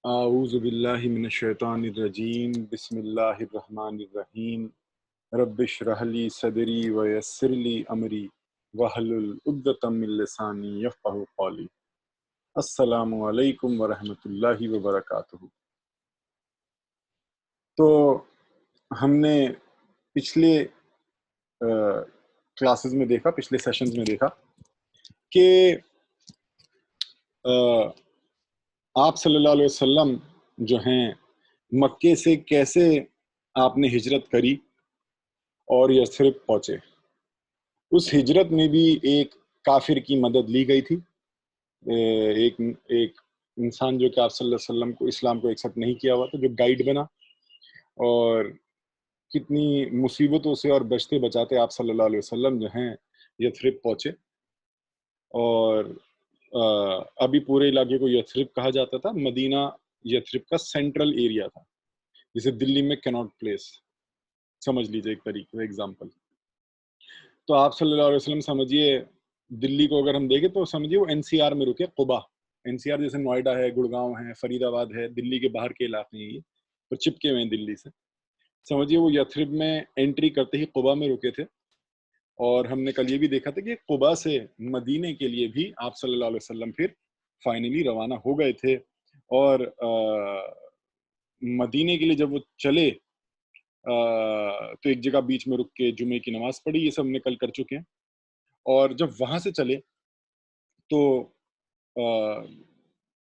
اعوذ باللہ من الشیطان الرجیم بسم اللہ الرحمن الرحیم رب اشرح لی صدری ویسر لی امری واحلل عقدۃ من لسانی یفقہوا قولی۔ السلام علیکم ورحمۃ اللہ وبرکاتہ۔ تو ہم نے پچھلے کلاسز میں دیکھا، پچھلے سیشنز میں دیکھا کہ آپ صلی اللہ علیہ وسلم جو ہیں مکے سے کیسے آپ نے ہجرت کری اور یثرب پہنچے۔ اس ہجرت میں بھی ایک کافر کی مدد لی گئی تھی، ایک انسان جو کہ آپ صلی اللہ علیہ وسلم کو، اسلام کو ایکسیپٹ نہیں کیا ہوا تھا، جو گائیڈ بنا اور کتنی مصیبتوں سے اور بچتے بچاتے آپ صلی اللہ علیہ وسلم جو ہیں یثرب پہنچے۔ اور ابھی پورے علاقے کو یثرب کہا جاتا تھا، مدینہ یثرب کا سینٹرل ایریا تھا، جسے دلی میں کناٹ پلیس سمجھ لیجیے ایک طریقے سے ایگزامپل۔ تو آپ صلی اللہ علیہ وسلم سمجھیے دلی کو اگر ہم دیکھیں تو سمجھیے وہ این سی آر میں رکے، قبا این سی آر جیسے نوئیڈا ہے، گڑگاؤں ہے، فرید آباد ہے، دلی کے باہر کے علاقے ہیں، یہ تو چپکے ہوئے ہیں دلی سے۔ سمجھیے وہ یثرب میں انٹری کرتے ہی قبا میں رکے تھے۔ اور ہم نے کل یہ بھی دیکھا تھا کہ قبا سے مدینے کے لیے بھی آپ صلی اللہ علیہ وسلم پھر فائنلی روانہ ہو گئے تھے۔ اور مدینے کے لیے جب وہ چلے تو ایک جگہ بیچ میں رک کے جمعے کی نماز پڑھی، یہ سب ہم نے کل کر چکے ہیں۔ اور جب وہاں سے چلے تو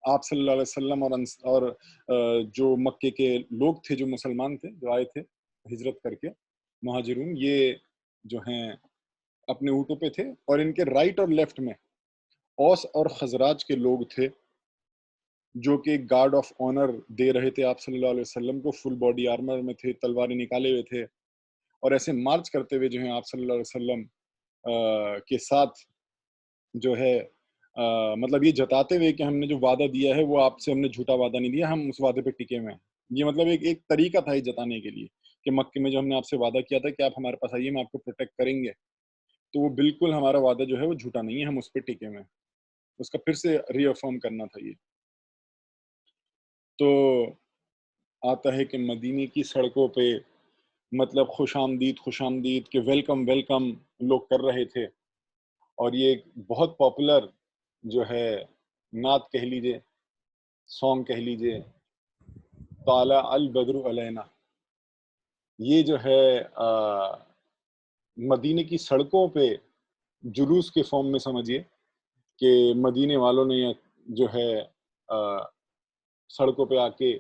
آپ صلی اللہ علیہ وسلم اور جو مکے کے لوگ تھے، جو مسلمان تھے، جو آئے تھے ہجرت کر کے، مہاجرون، یہ جو ہیں اپنے اونٹوں پہ تھے، اور ان کے رائٹ اور لیفٹ میں اوس اور خزراج کے لوگ تھے جو کہ گارڈ آف آنر دے رہے تھے آپ صلی اللہ علیہ وسلم کو، فل باڈی آرمر میں تھے، تلواریں نکالے ہوئے تھے، اور ایسے مارچ کرتے ہوئے جو ہیں آپ صلی اللہ علیہ وسلم کے ساتھ جو ہے مطلب یہ جتاتے ہوئے کہ ہم نے جو وعدہ دیا ہے وہ آپ سے ہم نے جھوٹا وعدہ نہیں دیا، ہم اس وعدے پہ ٹکے ہوئے ہیں۔ یہ مطلب ایک طریقہ تھا یہ جتانے کے لیے کہ مکے میں جو ہم نے آپ سے وعدہ کیا تھا کہ آپ ہمارے پاس آئیے، ہم آپ کو پروٹیکٹ کریں گے، تو وہ بالکل ہمارا وعدہ جو ہے وہ جھوٹا نہیں ہے، ہم اس پہ ٹکے ہوئے ہیں۔ اس کا پھر سے ری افرم کرنا تھا یہ۔ تو آتا ہے کہ مدینے کی سڑکوں پہ مطلب خوش آمدید کہ ویلکم ویلکم لوگ کر رہے تھے، اور یہ ایک بہت پاپولر جو ہے نعت کہہ لیجئے، سانگ کہہ لیجئے، طالع البدر علینا، یہ جو ہے مدینے کی سڑکوں پہ جلوس کے فارم میں سمجھیے کہ مدینے والوں نے جو ہے سڑکوں پہ آ کے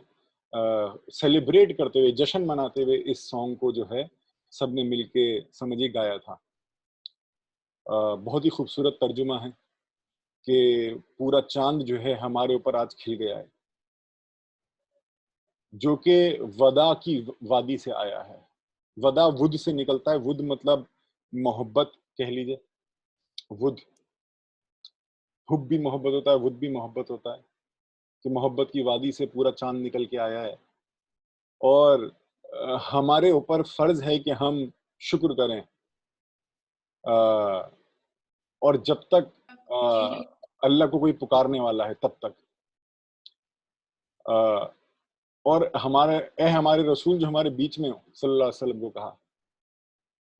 سیلیبریٹ کرتے ہوئے، جشن مناتے ہوئے اس سانگ کو جو ہے سب نے مل کے سمجھیے گایا تھا۔ بہت ہی خوبصورت ترجمہ ہے کہ پورا چاند جو ہے ہمارے اوپر آج کھل گیا ہے، جو کہ ودا کی وادی سے آیا ہے۔ ودا ود سے نکلتا ہے، ود مطلب محبت کہہ لیجئے، ود، حب بھی محبت ہوتا ہے، ود بھی محبت ہوتا ہے، کہ محبت کی وادی سے پورا چاند نکل کے آیا ہے۔ اور ہمارے اوپر فرض ہے کہ ہم شکر کریں، اور جب تک اللہ کو کوئی پکارنے والا ہے تب تک، اور ہمارے رسول جو ہمارے بیچ میں ہو صلی اللہ علیہ وسلم کو کہا،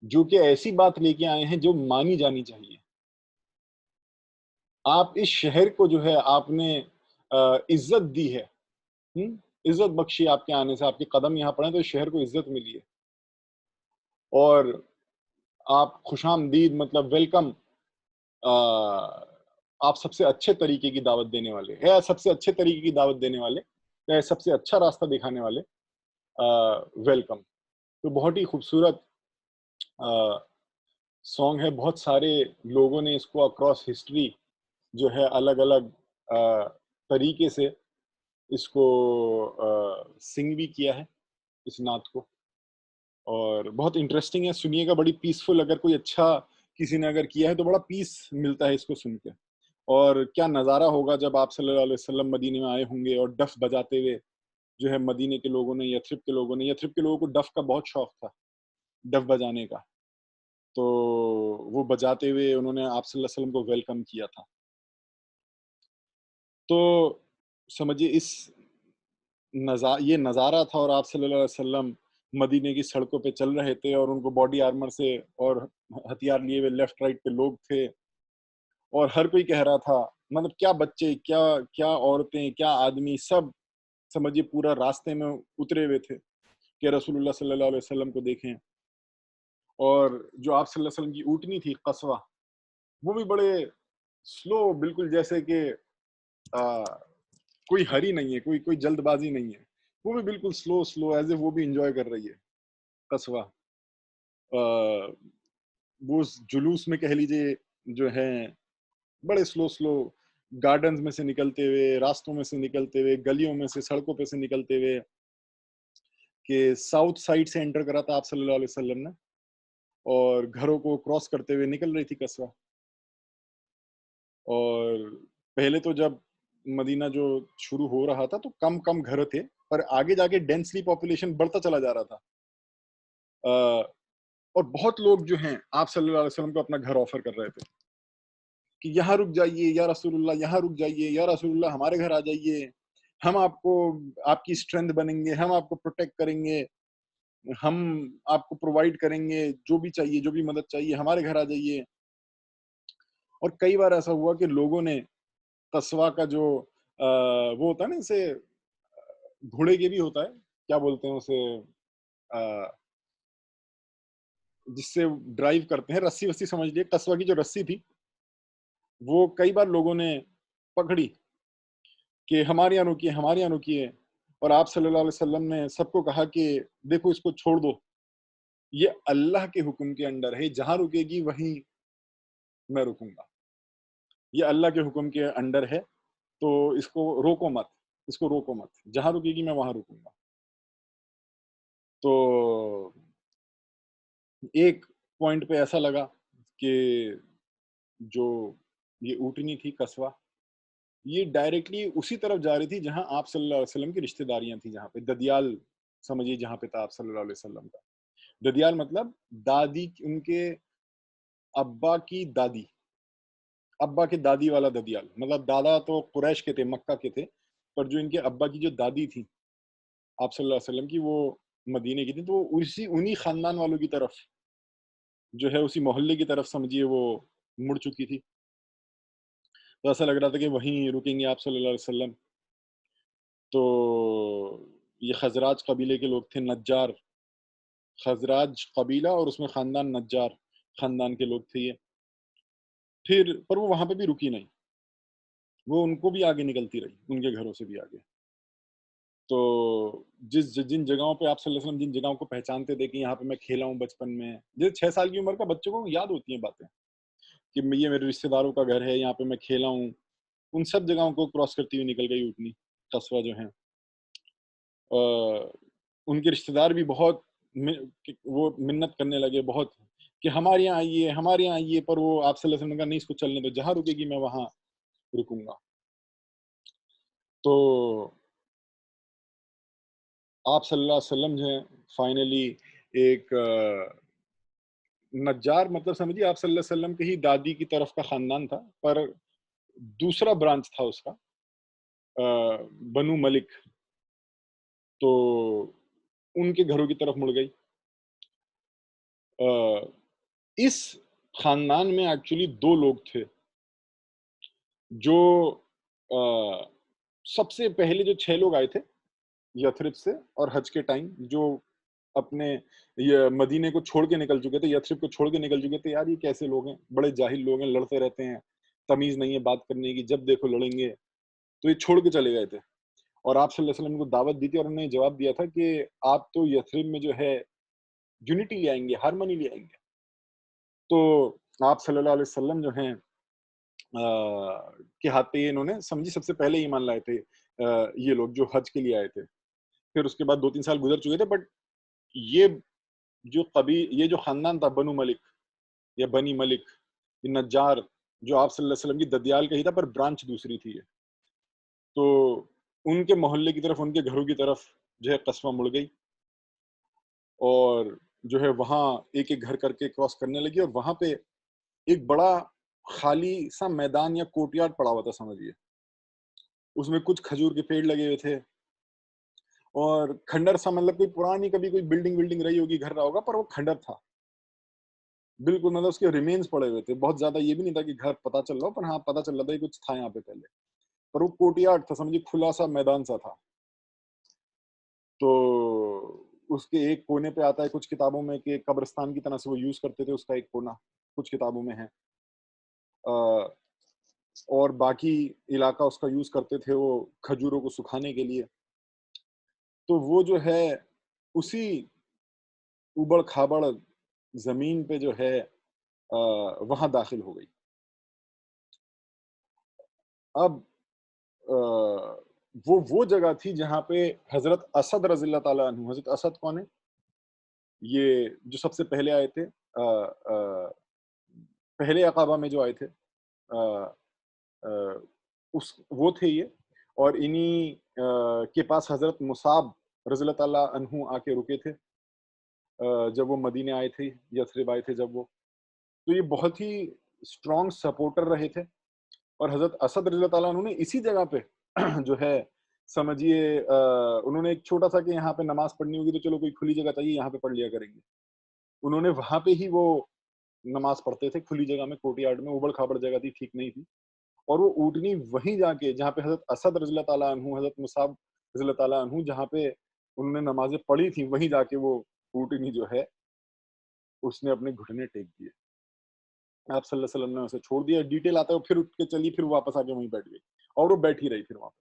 جو کہ ایسی بات لے کے آئے ہیں جو مانی جانی چاہیے۔ آپ اس شہر کو جو ہے آپ نے عزت دی ہے، عزت بخشی آپ کے آنے سے، آپ کے قدم یہاں پڑے تو اس شہر کو عزت ملی ہے، اور آپ خوش آمدید مطلب ویلکم، آپ سب سے اچھے طریقے کی دعوت دینے والے ہیں، سب سے اچھے طریقے کی دعوت دینے والے، سب سے اچھا راستہ دکھانے والے، ویلکم۔ تو بہت ہی خوبصورت سانگ ہے، بہت سارے لوگوں نے اس کو اکراس ہسٹری جو ہے الگ الگ طریقے سے اس کو سنگ بھی کیا ہے، اس نعت کو، اور بہت انٹرسٹنگ ہے، سنیے گا، بڑی پیسفل، اگر کوئی اچھا کسی نے اگر کیا ہے تو بڑا پیس ملتا ہے اس کو سن کے۔ اور کیا نظارہ ہوگا جب آپ صلی اللہ علیہ وسلم مدینے میں آئے ہوں گے اور ڈف بجاتے ہوئے جو ہے مدینے کے لوگوں نے، یثرب کے لوگوں کو ڈف کا بہت شوق تھا، ڈف بجانے کا، تو وہ بجاتے ہوئے انہوں نے آپ صلی اللہ علیہ وسلم کو ویلکم کیا تھا۔ تو سمجھیے اس یہ نظارہ تھا، اور آپ صلی اللہ علیہ وسلم مدینے کی سڑکوں پہ چل رہے تھے، اور ان کو باڈی آرمر سے اور ہتھیار لیے ہوئے لیفٹ رائٹ پہ لوگ تھے، اور ہر کوئی کہہ رہا تھا، مطلب کیا بچے، کیا کیا عورتیں، کیا آدمی، سب سمجھیے پورا راستے میں اترے ہوئے تھے کہ رسول اللہ صلی اللہ علیہ وسلم کو دیکھیں۔ اور جو آپ صلی اللہ علیہ وسلم کی اونٹنی تھی قصوہ، وہ بھی بڑے سلو، بالکل جیسے کہ کوئی ہری نہیں ہے، کوئی جلد بازی نہیں ہے، وہ بھی بالکل سلو ایز اے وہ بھی انجوائے کر رہی ہے قصوہ۔ وہ اس جلوس میں کہہ لیجئے جو ہے بڑے سلو گارڈنز میں سے نکلتے ہوئے، راستوں میں سے نکلتے ہوئے، گلیوں میں سے، سڑکوں پہ سے نکلتے ہوئے، کہ ساؤتھ سائڈ سے انٹر کرا تھا آپ صلی اللہ علیہ وسلم نے، اور گھروں کو کراس کرتے ہوئے نکل رہی تھی قصوہ۔ اور پہلے تو جب مدینہ جو شروع ہو رہا تھا تو کم گھر تھے، پر آگے جا کے ڈینسلی پاپولیشن بڑھتا چلا جا رہا تھا، اور بہت لوگ جو ہیں آپ صلی اللہ علیہ وسلم کو اپنا گھر آفر کر رہے تھے کہ یہاں رک جائیے یا رسول اللہ، یہاں رک جائیے یا رسول اللہ، ہمارے گھر آ جائیے، ہم آپ کو، آپ کی اسٹرینتھ بنیں گے، ہم آپ کو پروٹیکٹ کریں گے، ہم آپ کو پرووائڈ کریں گے، جو بھی چاہیے، جو بھی مدد چاہیے، ہمارے گھر آ جائیے۔ اور کئی بار ایسا ہوا کہ لوگوں نے قصوہ کا جو وہ ہوتا ہے نا، اسے گھوڑے کے بھی ہوتا ہے، کیا بولتے ہیں اسے، جس سے ڈرائیو کرتے ہیں، رسی وسی سمجھ لیے، قصوہ کی جو رسی تھی وہ کئی بار لوگوں نے پکڑی کہ ہمارے یہاں رکیے، ہمارے یہاں رکیے، اور آپ صلی اللہ علیہ وسلم نے سب کو کہا کہ دیکھو اس کو چھوڑ دو، یہ اللہ کے حکم کے انڈر ہے، جہاں رکے گی وہیں میں رکوں گا، یہ اللہ کے حکم کے انڈر ہے، تو اس کو روکو مت، اس کو روکو مت، جہاں رکے گی میں وہاں رکوں گا۔ تو ایک پوائنٹ پہ ایسا لگا کہ جو یہ اونٹنی تھی قصوہ، یہ ڈائریکٹلی اسی طرف جا رہی تھی جہاں آپ صلی اللہ علیہ وسلم کی رشتہ داریاں تھیں، جہاں پہ ددیال سمجھیے جہاں پہ تھا آپ صلی اللہ علیہ وسلم کا۔ ددیال مطلب دادی، ان کے ابا کی دادی، ابا کے دادی والا ددیال، مطلب دادا تو قریش کے تھے، مکہ کے تھے، پر جو ان کے ابا کی جو دادی تھی آپ صلی اللہ علیہ وسلم کی، وہ مدینے کی تھی، تو وہ انہی خاندان والوں کی طرف جو ہے، اسی محلے کی طرف سمجھیے وہ مڑ چکی تھی، تو ایسا لگ رہا تھا کہ وہیں رکیں گے آپ صلی اللہ علیہ وسلم۔ تو یہ خزراج قبیلے کے لوگ تھے، نجار، خزراج قبیلہ، اور اس میں خاندان نجار خاندان کے لوگ تھے یہ۔ پھر پر وہ وہاں پہ بھی رکی نہیں، وہ ان کو بھی آگے نکلتی رہی، ان کے گھروں سے بھی آگے۔ تو جن جگہوں پہ آپ صلی اللہ علیہ وسلم جن جگہوں کو پہچانتے تھے کہ یہاں پہ میں کھیلا ہوں بچپن میں، جیسے 6 سال کی عمر کا بچوں کو یاد ہوتی ہیں باتیں کہ یہ میرے رشتہ داروں کا گھر ہے، یہاں پہ میں کھیلا ہوں، ان سب جگہوں کو کراس کرتی ہوئی نکل گئی اونٹنی قصوہ جو ہیں۔ ان کے رشتہ دار بھی بہت وہ منت کرنے لگے بہت کہ ہمارے یہاں آئیے، ہمارے یہاں آئیے، پر وہ آپ صلی اللہ علیہ وسلم کا نہیں، اس کو چلنے دو، جہاں رکے گی میں وہاں رکوں گا۔ تو آپ صلی اللہ علیہ وسلم جو ہیں فائنلی ایک نجار، مطلب سمجھیے آپ صلی اللہ علیہ وسلم کے ہی دادی کی طرف کا خاندان تھا، پر دوسرا برانچ تھا اس کا، بنو ملک، تو ان کے گھروں کی طرف مڑ گئی۔ اس خاندان میں ایکچولی 2 لوگ تھے جو سب سے پہلے جو 6 لوگ آئے تھے یثرب سے، اور حج کے ٹائم جو اپنے یہ مدینے کو چھوڑ کے نکل چکے تھے، یثرب کو چھوڑ کے نکل چکے تھے، یار یہ کیسے لوگ ہیں، بڑے جاہل لوگ ہیں، لڑتے رہتے ہیں، تمیز نہیں ہے بات کرنے کی، جب دیکھو لڑیں گے، تو یہ چھوڑ کے چلے گئے تھے۔ اور آپ صلی اللہ علیہ وسلم کو دعوت دی تھی، اور انہوں نے جواب دیا تھا کہ آپ تو یثرب میں جو ہے یونٹی لے آئیں گے، ہارمنی لے آئیں گے۔ تو آپ صلی اللہ علیہ وسلم جو ہیں کے ہاتھ پہ انہوں نے سمجھی سب سے پہلے ایمان لائے تھے یہ لوگ جو حج کے لیے آئے تھے۔ پھر اس کے بعد 2-3 سال گزر چکے تھے، بٹ یہ یہ جو خاندان تھا بنو ملک یا بنی ملک، یہ نجار، جو آپ صلی اللہ علیہ وسلم کی ددیال کا ہی تھا، پر برانچ دوسری تھی یہ، تو ان کے محلے کی طرف، ان کے گھروں کی طرف جو ہے قصوہ مڑ گئی، اور جو ہے وہاں ایک ایک گھر کر کے کراس کرنے لگی، اور وہاں پہ ایک بڑا خالی سا میدان یا کوٹ یارڈ پڑا ہوا تھا سمجھیے، اس میں کچھ کھجور کے پیڑ لگے ہوئے تھے، اور کھنڈر سا مطلب کوئی پرانی کبھی کوئی بلڈنگ رہی ہوگی، گھر رہا ہوگا، پر وہ کھنڈر تھا بالکل، مطلب اس کے ریمینز پڑے ہوئے تھے، بہت زیادہ یہ بھی نہیں تھا کہ گھر پتہ چل رہا ہو، پر ہاں پتہ چل رہا تھا کہ کچھ تھا یہاں پہ پہلے، پر وہ کوٹیارڈ تھا، سمجھیے کھلا سا میدان سا تھا. تو اس کے ایک کونے پہ آتا ہے کچھ کتابوں میں کہ قبرستان کی طرح سے وہ یوز کرتے تھے اس کا ایک کونا، کچھ کتابوں میں ہے. اور باقی علاقہ اس کا یوز کرتے تھے وہ کھجوروں کو سکھانے کے لیے. تو وہ جو ہے اسی اوبڑ کھابڑ زمین پہ جو ہے وہاں داخل ہو گئی. اب وہ جگہ تھی جہاں پہ حضرت اسد رضی اللہ تعالیٰ عنہ، حضرت اسد کون ہے؟ یہ جو سب سے پہلے آئے تھے، پہلے عقابہ میں جو آئے تھے، وہ تھے یہ. اور انہی کے پاس حضرت مصعب رضی اللہ تعالیٰ عنہ آ کے رکے تھے جب وہ مدینے آئے تھے، یثرب آئے تھے جب وہ. تو یہ بہت ہی اسٹرانگ سپورٹر رہے تھے. اور حضرت اسد رضی اللہ تعالیٰ عنہ نے اسی جگہ پہ جو ہے سمجھیے انہوں نے ایک چھوٹا سا کہ یہاں پہ نماز پڑھنی ہوگی تو چلو کوئی کھلی جگہ چاہیے یہاں پہ پڑھ لیا کریں گے. انہوں نے وہاں پہ ہی وہ نماز پڑھتے تھے کھلی جگہ میں، کوٹی یارڈ میں، اوبڑ کھابڑ جگہ تھی، ٹھیک نہیں تھی. اور وہ اونٹنی وہیں جا کے جہاں پہ حضرت اسد رضی اللہ تعالیٰ عنہ، حضرت مصعب رضی اللہ تعالیٰ عنہ جہاں پہ انہوں نے نمازیں پڑھی تھیں، وہیں جا کے وہ اونٹنی جو ہے اس نے اپنے گھٹنے ٹیک دیے. آپ صلی اللہ علیہ وسلم نے اسے چھوڑ دیا. ڈیٹیل آتا ہے پھر اٹھ کے چلی، پھر واپس آ کے وہیں بیٹھ گئی اور وہ بیٹھی رہی پھر وہاں پہ.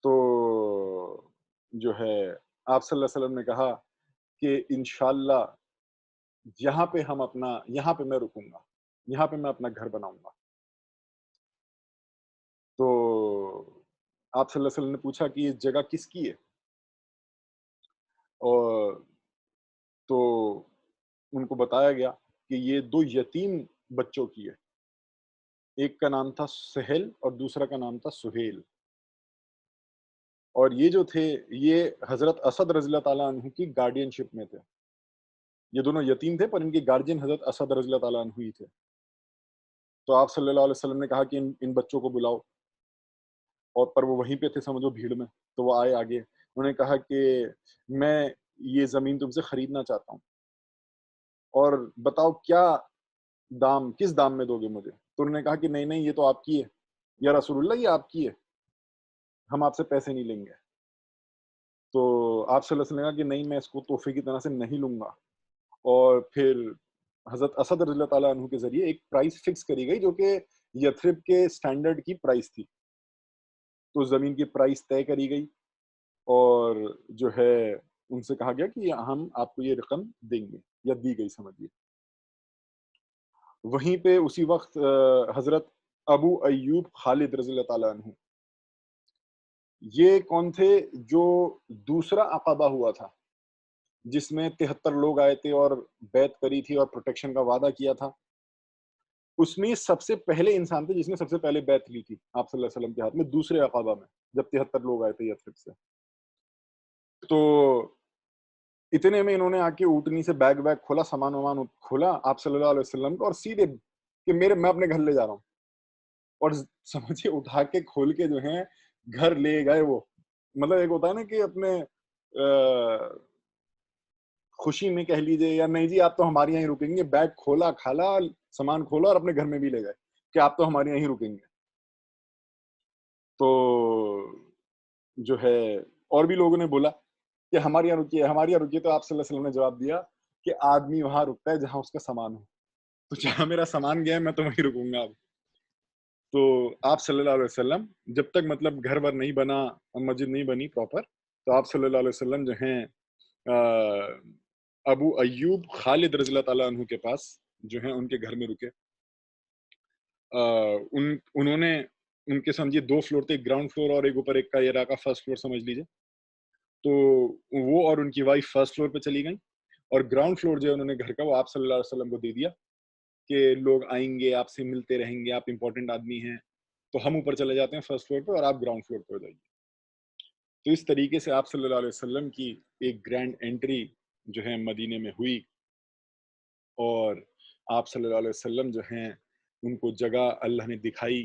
تو جو ہے آپ صلی اللہ علیہ وسلم نے کہا کہ انشاءاللہ یہاں پہ یہاں پہ میں رکوں گا، یہاں پہ میں اپنا گھر بناؤں گا. تو آپ صلی اللہ علیہ وسلم نے پوچھا کہ یہ جگہ کس کی ہے؟ اور تو ان کو بتایا گیا کہ یہ 2 یتیم بچوں کی ہے، ایک کا نام تھا سہیل اور دوسرا کا نام تھا سہیل. اور یہ جو تھے یہ حضرت اسد رضی اللہ تعالیٰ عنہ کی گارڈین شپ میں تھے. یہ دونوں یتیم تھے پر ان کے گارجین حضرت اسد رضی اللہ تعالیٰ عنہ ہی تھے. تو آپ صلی اللہ علیہ وسلم نے کہا کہ ان بچوں کو بلاؤ، اور پر وہ وہیں پہ تھے سمجھو بھیڑ میں. تو وہ آئے آگے، انہوں نے کہا کہ میں یہ زمین تم سے خریدنا چاہتا ہوں اور بتاؤ کیا دام، کس دام میں دو گے مجھے؟ تو انہوں نے کہا کہ نہیں یہ تو آپ کی ہے یا رسول اللہ، یہ آپ کی ہے، ہم آپ سے پیسے نہیں لیں گے. تو آپ صلی اللہ علیہ وسلم نے کہا کہ نہیں میں اس کو تحفے کی طرح سے نہیں لوں گا. اور پھر حضرت اسد رضی اللہ تعالیٰ عنہ کے ذریعے ایک پرائس فکس کری گئی جو کہ یثرب کے سٹینڈرڈ کی پرائس تھی. تو زمین کی پرائس طے کری گئی اور جو ہے ان سے کہا گیا کہ ہم آپ کو یہ رقم دیں گے، یا دی گئی سمجھیے. وہیں پہ اسی وقت حضرت ابو ایوب خالد رضی اللہ تعالیٰ عنہ، یہ کون تھے؟ جو دوسرا عقبہ ہوا تھا جس میں 73 لوگ آئے تھے اور بیعت کری تھی اور پروٹیکشن کا وعدہ کیا تھا. اس میں سب سے پہلے انسان تھے جس نے سب سے پہلے بیعت لی تھی آپ صلی اللہ علیہ وسلم کے ہاتھ میں، دوسرے عقبہ میں، جب 73 لوگ آئے تھے یثرب سے. تو اتنے میں انہوں نے آ کے اونٹنی سے بیگ کھولا، سامان وامان کھولا آپ صلی اللہ علیہ وسلم کو، اور سیدھے کہ میں اپنے گھر لے جا رہا ہوں. اور سمجھے اٹھا کے کھول کے جو ہیں گھر لے گئے. وہ مطلب ایک ہوتا ہے نا کہ اپنے خوشی میں کہہ لیجیے یا نہیں جی آپ تو ہمارے یہیں رکیں گے، بیگ کھولا، کھالا، سامان کھولا اور اپنے گھر میں بھی لے گئے کہ آپ تو ہمارے یہیں رکیں گے. تو جو ہے اور بھی لوگوں نے بولا کہ ہمارے یہاں رکیے، ہمارے یہاں رکیے. تو آپ صلی اللہ علیہ وسلم نے جواب دیا کہ آدمی وہاں رکتا ہے جہاں اس کا سامان ہو، تو جہاں میرا سامان گیا ہے میں تو وہیں رکوں گا اب. تو آپ صلی اللہ علیہ وسلم جب تک مطلب گھر ور نہیں بنا، مسجد نہیں بنی پراپر، تو آپ صلی اللہ علیہ وسلم جو ہیں ابو ایوب خالد رضی اللہ تعالیٰ عنہ کے پاس جو ہیں ان کے گھر میں رکے. انہوں نے ان کے سمجھیے 2 فلور تھے، ایک گراؤنڈ فلور اور ایک اوپر ایک کا یہ رہا فرسٹ فلور سمجھ لیجیے. تو وہ اور ان کی وائف فرسٹ فلور پہ چلی گئیں، اور گراؤنڈ فلور جو ہے انہوں نے گھر کا وہ آپ صلی اللہ علیہ وسلم کو دے دیا کہ لوگ آئیں گے آپ سے ملتے رہیں گے، آپ امپورٹنٹ آدمی ہیں، تو ہم اوپر چلے جاتے ہیں فرسٹ فلور پہ اور آپ گراؤنڈ فلور پہ ہو جائیے. تو اس طریقے سے آپ صلی اللہ علیہ وسلم کی ایک گرینڈ انٹری جو ہے مدینے میں ہوئی، اور آپ صلی اللہ علیہ وسلم جو ہیں ان کو جگہ اللہ نے دکھائی،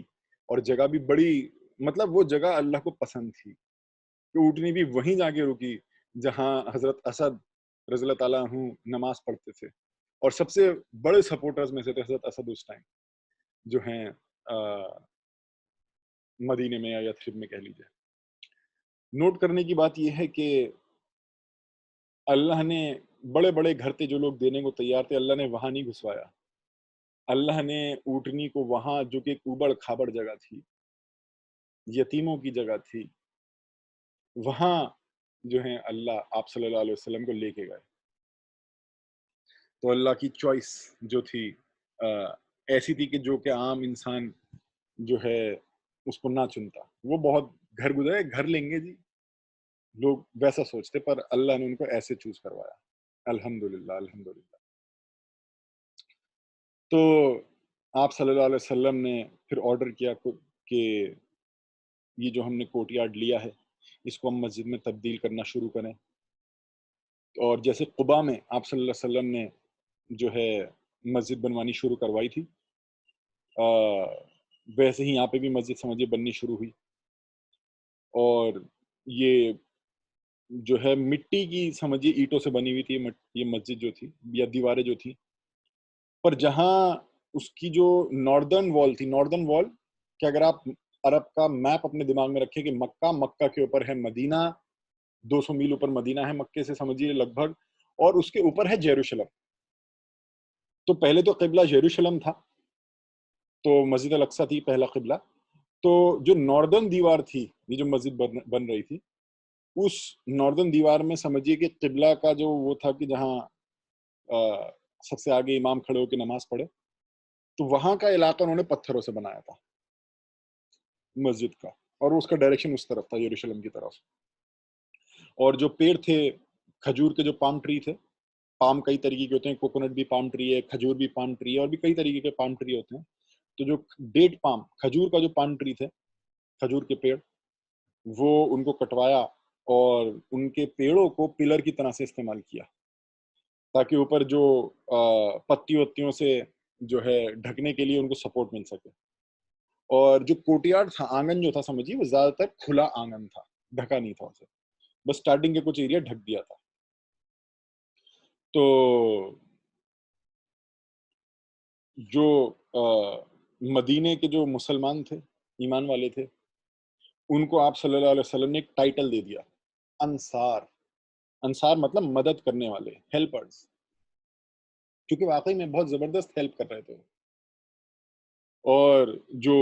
اور جگہ بھی بڑی، مطلب وہ جگہ اللہ کو پسند تھی. کہ اونٹنی بھی وہیں جا کے رکی جہاں حضرت اسد رضی اللہ تعالیٰ عنہ نماز پڑھتے تھے، اور سب سے بڑے سپورٹرز میں سے تھے حضرت اسد اس ٹائم، جو ہیں مدینے میں یا یثرب میں کہہ لیجیے۔ نوٹ کرنے کی بات یہ ہے کہ اللہ نے بڑے بڑے گھر تھے جو لوگ دینے کو تیار تھے، اللہ نے وہاں نہیں گھسوایا، اللہ نے اونٹنی کو وہاں جو کہ ایک اوبڑ کھابڑ جگہ تھی، یتیموں کی جگہ تھی، وہاں جو ہیں اللہ آپ صلی اللہ علیہ وسلم کو لے کے گئے۔ تو اللہ کی چوائس جو تھی ایسی تھی کہ جو کہ عام انسان جو ہے اس کو نہ چنتا، وہ بہت گھر گزرے گھر لیں گے جی، لوگ ویسا سوچتے، پر اللہ نے ان کو ایسے چوز کروایا، الحمدللہ الحمدللہ۔ تو آپ صلی اللہ علیہ وسلم نے پھر آرڈر کیا کہ یہ جو ہم نے کوٹ یارڈ لیا ہے اس کو ہم مسجد میں تبدیل کرنا شروع کریں، اور جیسے قباء میں آپ صلی اللہ علیہ وسلم نے جو ہے مسجد بنوانی شروع کروائی تھی، ویسے ہی یہاں پہ بھی مسجد سمجھے بننی شروع ہوئی، اور یہ جو ہے مٹی کی سمجھیے اینٹوں سے بنی ہوئی تھی یہ مسجد جو تھی یا دیواریں جو تھی، پر جہاں اس کی جو ناردرن وال تھی، ناردرن وال کہ اگر آپ عرب کا میپ اپنے دماغ میں رکھیں کہ مکہ کے اوپر ہے مدینہ، 200 میل اوپر مدینہ ہے مکے سے سمجھیے لگ بھگ، اور اس کے اوپر ہے یروشلم۔ تو پہلے تو قبلہ یروشلم تھا، تو مسجد الاقصی تھی پہلا قبلہ، تو جو ناردرن دیوار تھی یہ جو مسجد بن رہی تھی، اس ناردرن دیوار میں سمجھیے کہ قبلہ کا جو وہ تھا کہ جہاں سب سے آگے امام کھڑے ہو کے نماز پڑھے، تو وہاں کا علاقہ انہوں نے پتھروں سے بنایا تھا مسجد کا، اور اس کا ڈائریکشن اس طرف تھا یروشلم کی طرف، اور جو پیڑ تھے کھجور کے جو پام ٹری تھے، پام کئی طریقے کے ہوتے ہیں، کوکونٹ بھی پام ٹری ہے، کھجور بھی پام ٹری ہے، اور بھی کئی طریقے کے پام ٹری ہوتے ہیں، تو جو ڈیٹ پام کھجور کا جو پام ٹری تھے، کھجور کے پیڑ، وہ ان کو کٹوایا اور ان کے پیڑوں کو پلر کی طرح سے استعمال کیا تاکہ اوپر جو پتی وتیوں سے جو ہے ڈھکنے کے لیے ان کو سپورٹ مل سکے، اور جو کوٹیارڈ تھا، آنگن جو تھا سمجھیے وہ زیادہ تر کھلا آنگن تھا، ڈھکا نہیں تھا اسے، بس سٹارٹنگ کے کچھ ایریا ڈھک دیا تھا۔ تو جو مدینے کے جو مسلمان تھے، ایمان والے تھے، ان کو آپ صلی اللہ علیہ وسلم نے ایک ٹائٹل دے دیا، انصار۔ انصار مطلب مدد کرنے والے، ہیلپرز، کیونکہ واقعی میں بہت زبردست ہیلپ کر رہے تھے۔ اور جو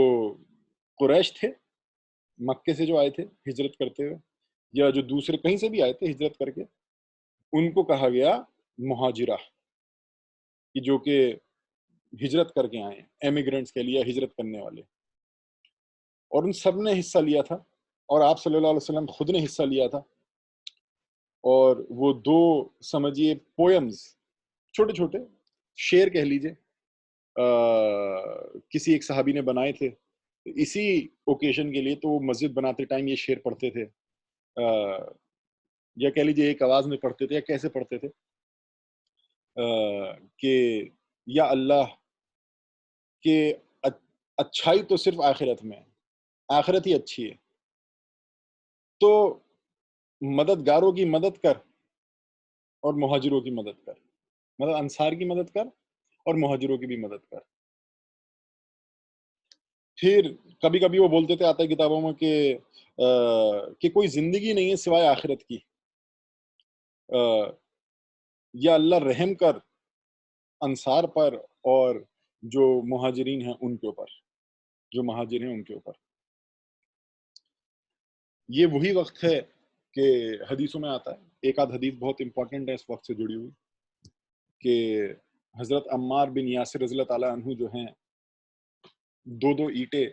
قریش تھے مکے سے جو آئے تھے ہجرت کرتے ہوئے، یا جو دوسرے کہیں سے بھی آئے تھے ہجرت کر کے، ان کو کہا گیا مہاجرہ، کہ جو کہ ہجرت کر کے آئے ہیں، ایمیگرینٹس کے لیے ہجرت کرنے والے، اور ان سب نے حصہ لیا تھا، اور آپ صلی اللہ علیہ وسلم خود نے حصہ لیا تھا، اور وہ دو سمجھیے پوئمز، چھوٹے چھوٹے شعر کہہ لیجئے، کسی ایک صحابی نے بنائے تھے اسی اوکیشن کے لیے، تو وہ مسجد بناتے ٹائم یہ شعر پڑھتے تھے، یا کہہ لیجئے ایک آواز میں پڑھتے تھے، یا کیسے پڑھتے تھے کہ یا اللہ کہ اچھائی تو صرف آخرت میں ہے، آخرت ہی اچھی ہے، تو مددگاروں کی مدد کر اور مہاجروں کی مدد کر، مطلب انصار کی مدد کر اور مہاجروں کی بھی مدد کر۔ پھر کبھی کبھی وہ بولتے تھے، آتا ہے کتابوں میں کہ کوئی زندگی نہیں ہے سوائے آخرت کی، یا اللہ رحم کر انصار پر اور جو مہاجرین ہیں ان کے اوپر، جو مہاجر ہیں ان کے اوپر۔ یہ وہی وقت ہے کہ حدیثوں میں آتا ہے، ایک آدھ حدیث بہت امپورٹنٹ ہے اس وقت سے جڑی ہوئی، کہ حضرت عمار بن یاسر رضی اللہ تعالیٰ عنہ جو ہیں دو دو اینٹیں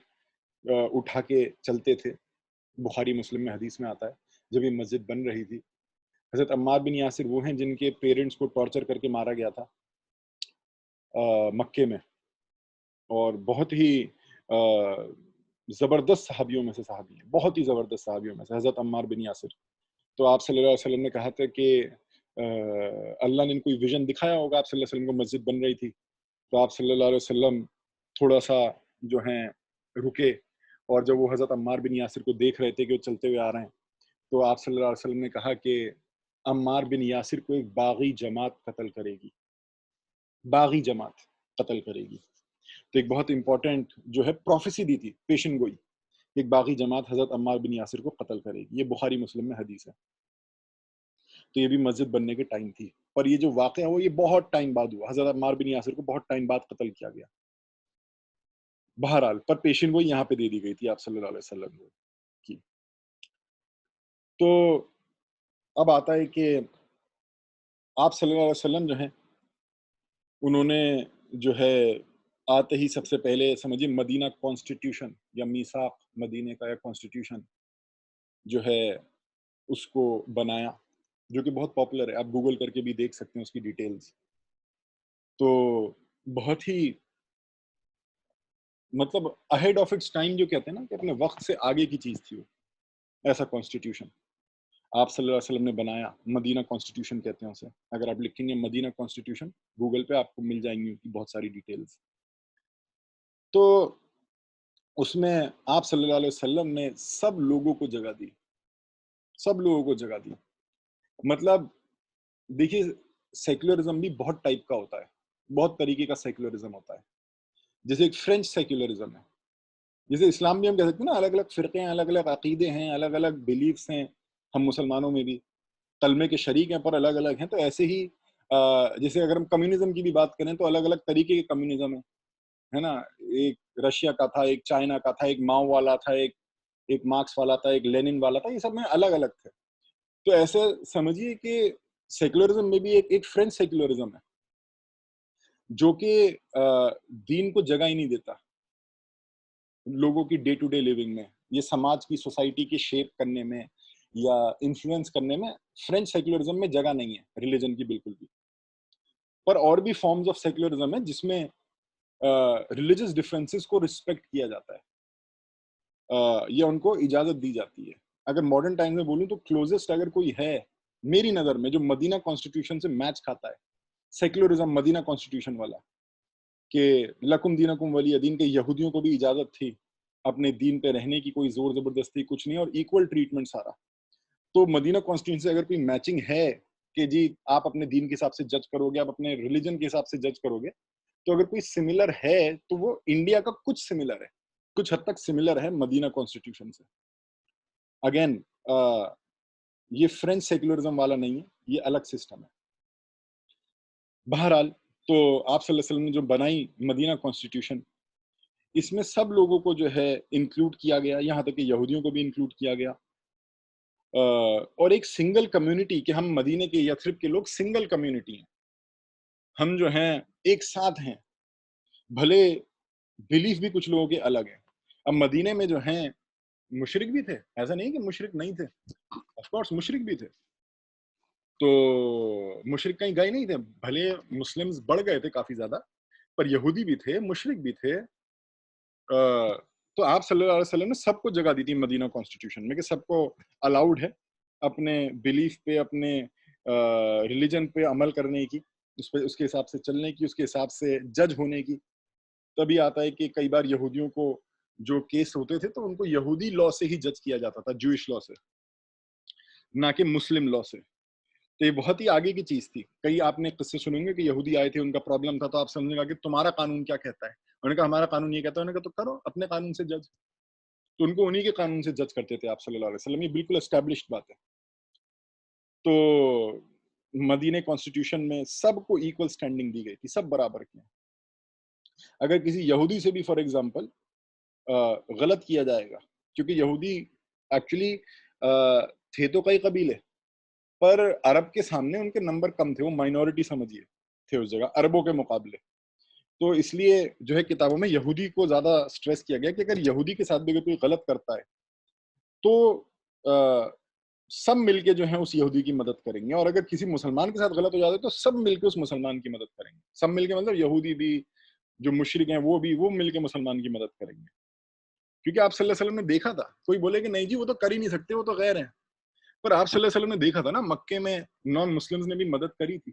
اٹھا کے چلتے تھے، بخاری مسلم میں حدیث میں آتا ہے، جب یہ مسجد بن رہی تھی۔ حضرت عمار بن یاسر وہ ہیں جن کے پیرنٹس کو ٹارچر کر کے مارا گیا تھا مکے میں، اور بہت ہی زبردست صحابیوں میں سے صحابی ہیں، بہت ہی زبردست صحابیوں میں سے حضرت عمار بن یاسر۔ تو آپ صلی اللہ علیہ وسلم نے کہا تھا کہ اللہ نے ان کو ویژن دکھایا ہوگا، آپ صلی اللہ علیہ وسلم کو مسجد بن رہی تھی، تو آپ صلی اللہ علیہ وسلم تھوڑا سا جو ہیں رکے، اور جب وہ حضرت عمار بن یاسر کو دیکھ رہے تھے کہ وہ چلتے ہوئے آ رہے ہیں، تو آپ صلی اللہ علیہ وسلم نے کہا کہ عمار بن یاسر کو ایک باغی جماعت قتل کرے گی، باغی جماعت قتل کرے گی. تو ایک بہت امپورٹنٹ جو ہے پروفیسی دی تھی، پیشن گوئی، ایک باغی جماعت حضرت عمار بن یاسر کو قتل کرے گی. یہ بخاری مسلم میں حدیث ہے. تو یہ بھی مسجد بننے کے ٹائم تھی، پر یہ جو واقعہ وہ یہ بہت ٹائم بعد ہوا. حضرت عمار بن یاسر کو بہت ٹائم بعد قتل کیا گیا. بہرحال پر پیشن گوئی یہاں پہ دے دی گئی تھی آپ صلی اللہ علیہ وسلم کی. تو اب آتا ہے کہ آپ صلی اللہ علیہ وسلم جو ہیں انہوں نے جو ہے آتے ہی سب سے پہلے سمجھیے مدینہ کانسٹیٹیوشن یا میثاق مدینہ کا یا کانسٹیٹیوشن جو ہے اس کو بنایا، جو کہ بہت پاپولر ہے. آپ گوگل کر کے بھی دیکھ سکتے ہیں اس کی ڈیٹیلز. تو بہت ہی مطلب اہیڈ آف اٹس ٹائم جو کہتے ہیں نا کہ اپنے وقت سے آگے کی چیز تھی وہ، ایسا کانسٹیٹیوشن آپ صلی اللہ علیہ وسلم نے بنایا. مدینہ کانسٹیٹیوشن کہتے ہیں اسے. اگر آپ لکھیں گے مدینہ کانسٹیٹیوشن گوگل پہ آپ کو مل جائیں گی بہت ساری ڈیٹیلز. تو اس میں آپ صلی اللہ علیہ وسلم نے سب لوگوں کو جگہ دی، سب لوگوں کو جگہ دی. مطلب دیکھیے سیکولرزم بھی بہت ٹائپ کا ہوتا ہے، بہت طریقے کا سیکولرزم ہوتا ہے. جیسے ایک فرینچ سیکولرزم ہے، جیسے اسلام بھی ہم کہہ سکتے ہیں نا الگ الگ فرقے ہیں، الگ الگ عقیدے ہیں، الگ الگ بلیفس ہیں. ہم مسلمانوں میں بھی کلمے کے شریک ہیں پر الگ الگ ہیں. تو ایسے ہی جیسے اگر ہم کمیونزم کی بھی بات کریں تو الگ الگ طریقے کے کمیونزم ہیں، ہے نا. ایک رشیا کا تھا، ایک چائنا کا تھا، ایک ماؤ والا تھا، ایک مارکس والا تھا، ایک لینن والا تھا. یہ سب میں الگ الگ تھے. تو ایسے سمجھیے کہ سیکولرزم میں بھی ایک فرینچ سیکولرزم ہے جو کہ دین کو جگہ ہی نہیں دیتا لوگوں کی ڈے ٹو ڈے لیونگ میں، یہ سماج کی سوسائٹی کی شیپ کرنے میں یا انفلوئنس کرنے میں. فرینچ سیکولرزم میں جگہ نہیں ہے ریلیجن کی بالکل بھی. پر اور بھی فارمز آف سیکولرزم ہے جس میں ریلیجس ڈفرینسز کو رسپیکٹ کیا جاتا ہے یا ان کو اجازت دی جاتی ہے. اگر ماڈرن ٹائم میں بولوں تو کلوزسٹ اگر کوئی ہے میری نظر میں جو مدینہ کانسٹیٹیوشن سے میچ کھاتا ہے سیکولرزم مدینہ کانسٹیٹیوشن والا، کہ لکم دینکم ولی دین، کے یہودیوں کو بھی اجازت تھی اپنے دین پہ رہنے کی، کوئی زور زبردستی کچھ نہیں، اور ایکول ٹریٹمنٹ سارا. تو مدینہ کانسٹیٹیوشن سے اگر کوئی میچنگ ہے کہ جی آپ اپنے دین کے حساب سے جج کرو گے، آپ اپنے ریلیجن کے حساب سے جج کرو گے، تو اگر کوئی سملر ہے تو وہ انڈیا کا کچھ سملر ہے، کچھ حد تک سملر ہے مدینہ کانسٹیٹیوشن سے. اگین یہ فرینچ سیکولرزم والا نہیں ہے، یہ الگ سسٹم ہے. بہرحال تو آپ صلی اللہ علیہ وسلم نے جو بنائی مدینہ کانسٹیٹیوشن، اس میں سب لوگوں کو جو ہے انکلوڈ کیا گیا، یہاں تک کہ یہودیوں کو بھی انکلوڈ کیا گیا. اور ایک سنگل کمیونٹی کہ ہم مدینہ کے یثرب کے لوگ سنگل کمیونٹی ہیں، ہم جو ہیں ایک ساتھ ہیں، بھلے بلیف بھی کچھ لوگوں کے الگ ہیں. اب مدینہ میں جو ہیں مشرک بھی تھے، ایسا نہیں کہ مشرک نہیں تھے، آف کورس مشرک بھی تھے. تو مشرک کہیں گئے نہیں تھے، بھلے مسلمز بڑھ گئے تھے کافی زیادہ، پر یہودی بھی تھے، مشرک بھی تھے. تو آپ صلی اللہ علیہ وسلم نے سب کو جگہ دی تھی مدینہ کانسٹیٹیوشن میں کہ سب کو الاؤڈ ہے اپنے بلیف پہ، اپنے ریلیجن پہ عمل کرنے کی، اس کے حساب سے چلنے کی، اس کے حساب سے جج ہونے کی. تبھی آتا ہے کہ کئی بار یہودیوں کو جو کیس ہوتے تھے تو ان کو یہودی لا سے ہی جج کیا جاتا تھا، جوئش لا سے، نہ کہ مسلم لا سے. تو یہ بہت ہی آگے کی چیز تھی. کئی آپ نے قصے سنیں گے کہ یہودی آئے تھے، ان کا پرابلم تھا، تو آپ سمجھیں گا کہ تمہارا قانون کیا کہتا ہے. انہوں نے کہا ہمارا قانون یہ کہتا ہے. انہوں نے کہا تو کرو اپنے قانون سے جج. تو ان کو انہی کے قانون سے جج کرتے تھے آپ صلی اللہ علیہ وسلم. یہ بالکل اسٹیبلشڈ بات ہے. تو مدینہ کانسٹیٹیوشن میں سب کو ایکول سٹینڈنگ دی گئی تھی، سب برابر کے. اگر کسی یہودی سے بھی فار ایگزامپل غلط کیا جائے گا، کیونکہ یہودی ایکچولی تھے تو کئی قبیلے، پر عرب کے سامنے ان کے نمبر کم تھے، وہ مائنورٹی سمجھیے تھے اس جگہ عربوں کے مقابلے. تو اس لیے جو ہے کتابوں میں یہودی کو زیادہ سٹریس کیا گیا کہ اگر یہودی کے ساتھ بھی اگر کوئی غلط کرتا ہے تو سب مل کے جو ہیں اس یہودی کی مدد کریں گے، اور اگر کسی مسلمان کے ساتھ غلط ہو جاتا ہے تو سب مل کے اس مسلمان کی مدد کریں گے. سب مل کے مطلب یہودی بھی، جو مشرک ہیں وہ بھی، وہ مل کے مسلمان کی مدد کریں گے. کیونکہ آپ صلی اللہ علیہ وسلم نے دیکھا تھا، کوئی بولے کہ نہیں جی وہ تو کر ہی نہیں سکتے، وہ تو غیر ہیں، پر آپ صلی اللہ علیہ وسلم نے دیکھا تھا نا مکے میں نان مسلمز نے بھی مدد کری تھی.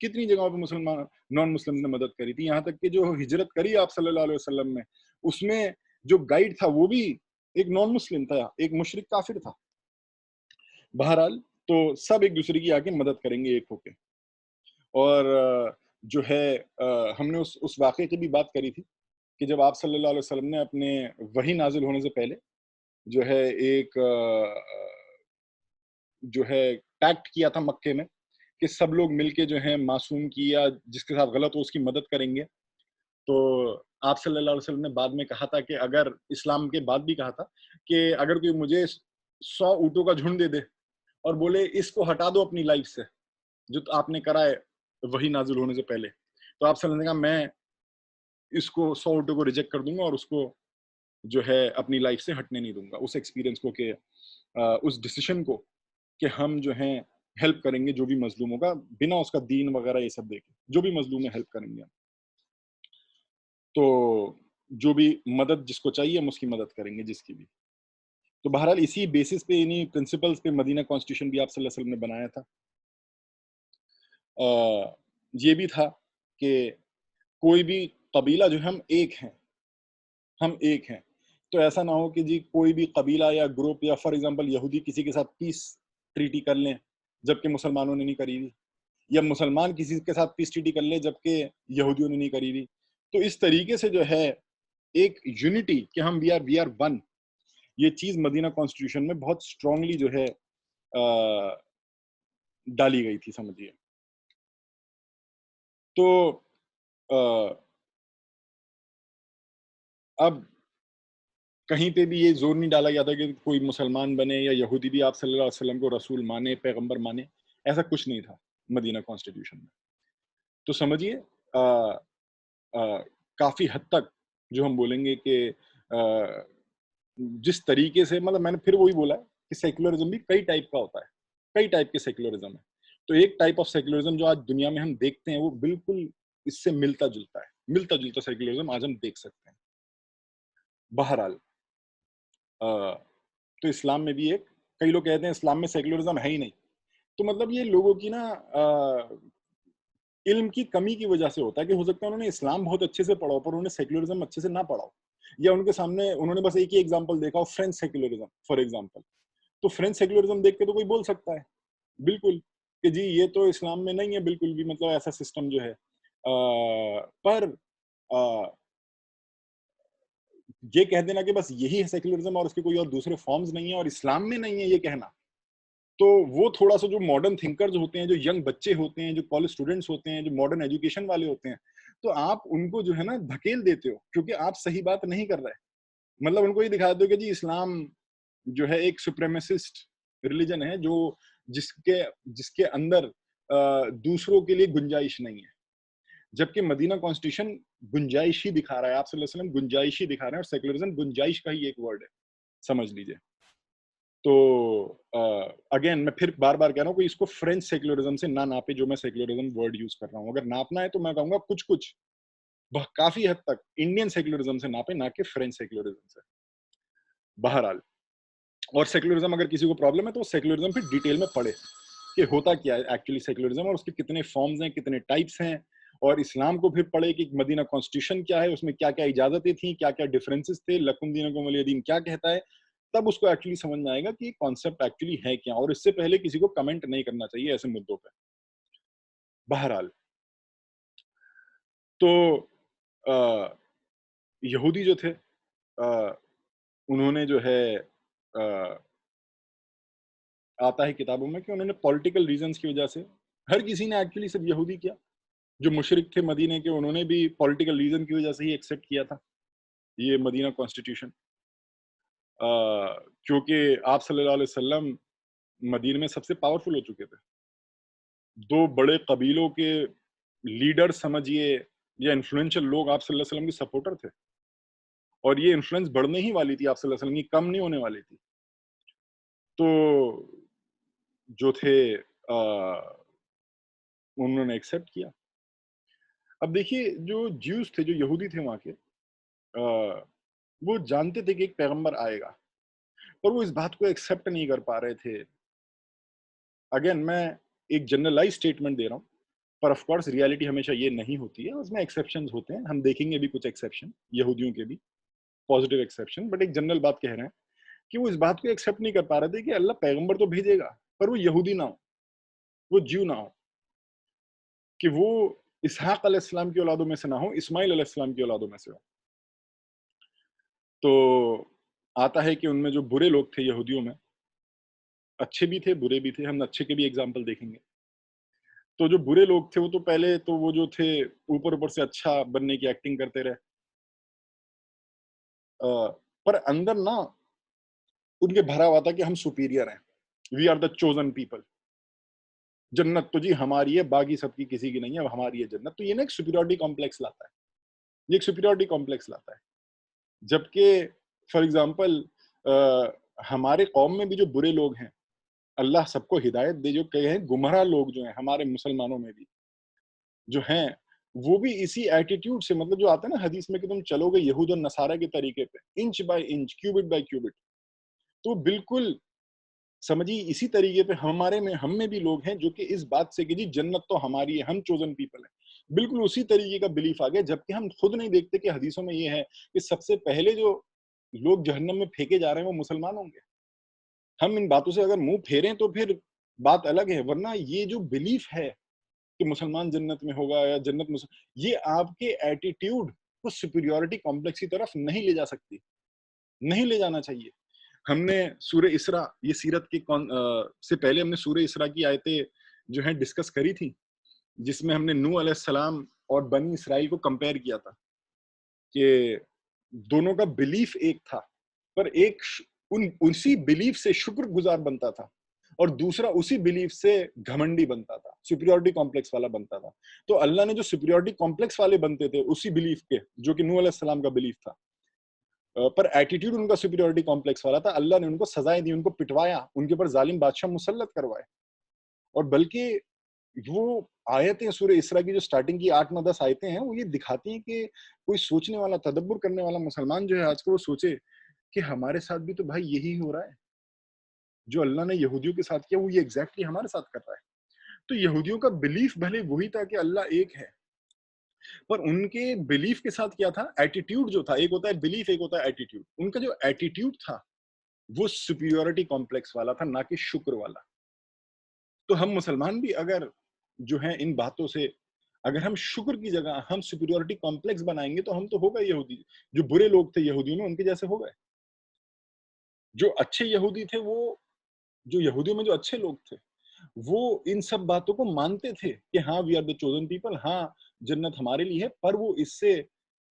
کتنی جگہوں پہ مسلمان نان مسلمز نے مدد کری تھی. یہاں تک کہ جو ہجرت کری آپ صلی اللہ علیہ وسلم نے، اس میں جو گائیڈ تھا وہ بھی ایک نان مسلم تھا، ایک مشرک کافر تھا. بہرحال تو سب ایک دوسرے کی آگے مدد کریں گے ایک ہو کے. اور جو ہے ہم نے اس واقعے کی بھی بات کری تھی کہ جب آپ صلی اللہ علیہ وسلم نے اپنے وحی نازل ہونے سے پہلے جو ہے ایک جو ہے پیکٹ کیا تھا مکے میں کہ سب لوگ مل کے جو ہے معصوم کی یا جس کے ساتھ غلط ہو اس کی مدد کریں گے. تو آپ صلی اللہ علیہ وسلم نے بعد میں کہا تھا کہ اگر اسلام کے بعد بھی کہا تھا کہ اگر کوئی مجھے 100 اونٹوں کا جھنڈ دے دے اور بولے اس کو ہٹا دو اپنی لائف سے جو آپ نے کرا ہے وہی نازل ہونے سے پہلے, تو آپ صلی اللہ علیہ وسلم نے کہا میں اس کو 100 اونٹوں کو ریجیکٹ کر دوں گا اور اس کو جو ہے اپنی لائف سے ہٹنے نہیں دوں گا, اس ایکسپیرینس کو کہ اس ڈیسیشن کو کہ ہم جو ہیں ہیلپ کریں گے جو بھی مظلوم ہوگا بنا اس کا دین وغیرہ یہ سب دیکھے, جو بھی مظلوم ہے ہیلپ کریں گے. تو جو بھی مدد جس کو چاہیے ہم اس کی مدد کریں گے جس کی بھی. تو بہرحال اسی بیسس پہ انہی پرنسپلز پہ مدینہ کانسٹیٹیوشن بھی آپ صلی اللہ علیہ وسلم نے بنایا تھا. یہ بھی تھا کہ کوئی بھی قبیلہ جو ہم ایک ہیں, ہم ایک ہیں, تو ایسا نہ ہو کہ جی کوئی بھی قبیلہ یا گروپ یا فار ایگزامپل یہودی کسی کے ساتھ پیس ٹریٹی کر لیں جبکہ مسلمانوں نے نہیں کری ہوئی, یا مسلمان کسی کے ساتھ پیس ٹریٹی کر لیں جبکہ یہودیوں نے نہیں کری ہوئی. تو اس طریقے سے جو ہے ایک یونٹی کہ ہم وی آر ون, یہ چیز مدینہ کانسٹیٹیوشن میں بہت اسٹرانگلی جو ہے ڈالی گئی تھی سمجھیے. تو اب کہیں پہ بھی یہ زور نہیں ڈالا گیا تھا کہ کوئی مسلمان بنے یا یہودی بھی آپ صلی اللہ علیہ وسلم کو رسول مانے, پیغمبر مانے, ایسا کچھ نہیں تھا مدینہ کانسٹیٹیوشن میں. تو سمجھیے کافی حد تک جو ہم بولیں گے کہ جس طریقے سے مطلب میں نے پھر وہی بولا ہے کہ سیکولرزم بھی کئی ٹائپ کا ہوتا ہے, کئی ٹائپ کے سیکولرزم ہے. تو ایک ٹائپ آف سیکولرزم جو آج دنیا میں ہم دیکھتے ہیں وہ بالکل اس سے ملتا جلتا ہے, ملتا جلتا سیکولرزم آج ہم دیکھ سکتے ہیں. بہرحال تو اسلام میں بھی ایک, کئی لوگ کہتے ہیں اسلام میں سیکولرزم ہے ہی نہیں, تو مطلب یہ لوگوں کی نا علم کی کمی کی وجہ سے ہوتا ہے کہ ہو سکتا ہے انہوں نے اسلام بہت اچھے سے پڑھا ہو پر انہوں نے سیکولرزم اچھے سے نہ پڑھا ہو, یا ان کے سامنے انہوں نے بس ایک ہی ایگزامپل دیکھا ہو فرینچ سیکولرزم فار ایگزامپل. تو فرینچ سیکولرزم دیکھ کے تو کوئی بول سکتا ہے بالکل کہ جی یہ تو اسلام میں نہیں ہے بالکل بھی, مطلب ایسا سسٹم جو ہے پر یہ کہہ دینا کہ بس یہی ہے سیکولرزم اور اس کے کوئی اور دوسرے فارمز نہیں ہیں اور اسلام میں نہیں ہے یہ کہنا, تو وہ تھوڑا سا جو ماڈرن تھنکرز ہوتے ہیں, جو ینگ بچے ہوتے ہیں, جو کالج اسٹوڈنٹس ہوتے ہیں, جو ماڈرن ایجوکیشن والے ہوتے ہیں, تو آپ ان کو جو ہے نا دھکیل دیتے ہو کیونکہ آپ صحیح بات نہیں کر رہے. مطلب ان کو یہ دکھا دو کہ جی اسلام جو ہے ایک سپریمیسسٹ ریلیجن ہے جو جس کے اندر دوسروں کے لیے گنجائش نہیں ہے, جبکہ مدینہ کانسٹیٹیوشن گنجائش ہی دکھا رہا ہے, آپ صلی اللہ علیہ وسلم گنجائش ہی دکھا رہے ہیں, اور سیکولرزم گنجائش کا ہی ایک ورڈ ہے سمجھ لیجئے. تو اگین میں پھر بار بار کہہ رہا ہوں کہ اس کو فرینچ سیکولرزم سے نہ ناپے جو میں سیکولرزم ورڈ یوز کر رہا ہوں. اگر ناپنا ہے تو میں کہوں گا کچھ کافی حد تک انڈین سیکولرزم سے ناپے, نہ کہ فرینچ سیکولرزم سے. بہرحال اور سیکولرزم اگر کسی کو پرابلم ہے تو سیکولرزم پھر ڈیٹیل میں پڑھے کہ ہوتا کیا ہے ایکچولی سیکولرزم, اور اس کے کتنے فارمز ہیں, کتنے ٹائپس ہیں, اور اسلام کو پھر پڑھے کہ مدینہ کانسٹیٹیوشن کیا ہے, اس میں کیا کیا اجازتیں تھیں, کیا کیا ڈفرینسز تھے, لکم دینکم ولی دین کیا کہتا ہے, تب اس کو ایکچولی سمجھ میں آئے گا کہ کانسیپٹ ایکچولی ہے کیا, اور اس سے پہلے کسی کو کمنٹ نہیں کرنا چاہیے ایسے مدعوں پہ. بہرحال تو یہودی جو تھے انہوں نے جو ہے آتا ہے کتابوں میں کہ انہوں نے پولیٹیکل ریزنز کی وجہ سے, ہر کسی نے ایکچولی صرف یہودی کیا, جو مشرک تھے مدینے کے انہوں نے بھی پولیٹیکل ریزن کی وجہ سے ہی ایکسیپٹ کیا تھا یہ مدینہ کانسٹیٹیوشن, کیونکہ آپ صلی اللہ علیہ وسلم مدینے میں سب سے پاورفل ہو چکے تھے, دو بڑے قبیلوں کے لیڈر سمجھیے یا انفلوئنشل لوگ آپ صلی اللہ علیہ وسلم کے سپورٹر تھے, اور یہ انفلوئنس بڑھنے ہی والی تھی, آپ صلی اللہ علیہ وسلم کی کم نہیں ہونے والی تھی. تو جو تھے انہوں نے ایکسیپٹ کیا. اب دیکھیے جو جیوز تھے, جو یہودی تھے وہاں کے, وہ جانتے تھے کہ ایک پیغمبر آئے گا, اور وہ اس بات کو ایکسیپٹ نہیں کر پا رہے تھے. اگین میں ایک جنرلائز اسٹیٹمنٹ دے رہا ہوں, پر آف کورس ریالٹی ہمیشہ یہ نہیں ہوتی ہے, اس میں ایکسیپشنز ہوتے ہیں, ہم دیکھیں گے بھی کچھ ایکسیپشن یہودیوں کے بھی پازیٹیو ایکسیپشن, بٹ ایک جنرل بات کہہ رہے ہیں کہ وہ اس بات کو ایکسیپٹ نہیں کر پا رہے تھے کہ اللہ پیغمبر تو بھیجے گا پر وہ یہودی نہ ہو، وہ جیو نہ ہو، کہ وہ اسحاق علیہ السلام کی اولادوں میں سے نہ ہو، اسماعیل علیہ السلام کی اولادوں میں سے ہو۔ تو آتا ہے کہ ان میں جو برے لوگ تھے یہودیوں میں، اچھے بھی تھے برے بھی تھے، ہم اچھے کے بھی اگزامپل دیکھیں گے۔ تو جو برے لوگ تھے وہ تو پہلے تو وہ جو تھے اوپر سے اچھا بننے کی ایکٹنگ کرتے رہے، پر اندر نا ان کے بھرا ہوا تھا کہ ہم سپیریئر ہیں، we are the chosen people, جنت تو جی ہماری ہے، باقی سب کی کسی کی نہیں ہے، اب ہماری ہے جنت۔ تو یہ نا ایک سپیریورٹی کمپلیکس لاتا ہے، یہ ایک سپیریورٹی کمپلیکس لاتا ہے۔ جبکہ فار ایگزامپل ہمارے قوم میں بھی جو برے لوگ ہیں، اللہ سب کو ہدایت دے، جو کہے ہیں گمراہ لوگ جو ہیں ہمارے مسلمانوں میں بھی جو ہیں، وہ بھی اسی ایٹیٹیوڈ سے، مطلب جو آتا ہے نا حدیث میں کہ تم چلو گے یہود اور نصارہ کے طریقے پہ، inch by inch, cubit by cubit, تو بالکل سمجھیے اسی طریقے پہ ہم میں بھی لوگ ہیں جو کہ اس بات سے کہ جی جنت تو ہماری ہے، ہم چوزن پیپل ہیں، بالکل اسی طریقے کا بلیف آ گیا، جبکہ ہم خود نہیں دیکھتے کہ حدیثوں میں یہ ہے کہ سب سے پہلے جو لوگ جہنم میں پھینکے جا رہے ہیں وہ مسلمان ہوں گے۔ ہم ان باتوں سے اگر منہ پھیریں تو پھر بات الگ ہے، ورنہ یہ جو بلیف ہے کہ مسلمان جنت میں ہوگا یا جنت یہ آپ کے ایٹیٹیوڈ کو سپیریورٹی کمپلیکس کی طرف نہیں لے جا سکتی، نہیں لے جانا چاہیے۔ ہم نے سورہ اسراء، یہ سیرت کی سے پہلے ہم نے سورہ اسراء کی آیتیں جو ہیں ڈسکس کری تھی، جس میں ہم نے نوح علیہ السلام اور بنی اسرائیل کو کمپیئر کیا تھا کہ دونوں کا بلیف ایک تھا، پر ایک اسی بلیف سے شکر گزار بنتا تھا اور دوسرا اسی بلیف سے گھمنڈی بنتا تھا، سپیریورٹی کمپلیکس والا بنتا تھا۔ تو اللہ نے جو سپیریورٹی کمپلیکس والے بنتے تھے اسی بلیف کے، جو کہ نوح علیہ السلام کا بلیف تھا، پر ایٹیٹیوڈ ان کا سپیریورٹی کمپلیکس والا تھا، اللہ نے ان کو سزائیں دی، ان کو پٹوایا، ان کے اوپر ظالم بادشاہ مسلط کروائے۔ اور بلکہ وہ آیتیں سورہ اسراء کی جو سٹارٹنگ کی 8-9-10 آیتیں ہیں، وہ یہ دکھاتی ہیں کہ کوئی سوچنے والا، تدبر کرنے والا مسلمان جو ہے آج کو، وہ سوچے کہ ہمارے ساتھ بھی تو بھائی یہی ہو رہا ہے، جو اللہ نے یہودیوں کے ساتھ کیا وہ یہ ایگزیکٹلی ہمارے ساتھ کر رہا ہے۔ تو یہودیوں کا بلیف بھلے وہی تھا کہ اللہ ایک ہے، پر ان کے بلیف کے ساتھ کیا تھا، ایٹیٹیوڈ جو تھا، ایک ہوتا ہے بلیف، ایک ہوتا ہے ایٹیٹیوڈ، ان کا جو ایٹیٹیوڈ تھا وہ سپیریورٹی کمپلیکس والا تھا، نہ کہ شکر والا۔ تو ہم مسلمان بھی اگر جو ہیں ان باتوں سے، اگر ہم شکر کی جگہ ہم سپیریورٹی کمپلیکس بنائیں گے تو ہم تو ہو گئے یہودی، جو برے لوگ تھے یہودیوں میں ان کے جیسے ہو گئے۔ جو اچھے یہودی تھے، وہ جو یہودیوں میں جو اچھے لوگ تھے، وہ ان سب باتوں کو مانتے تھے کہ ہاں we are the chosen people, ہاں جنت ہمارے لیے ہے، پر وہ اس سے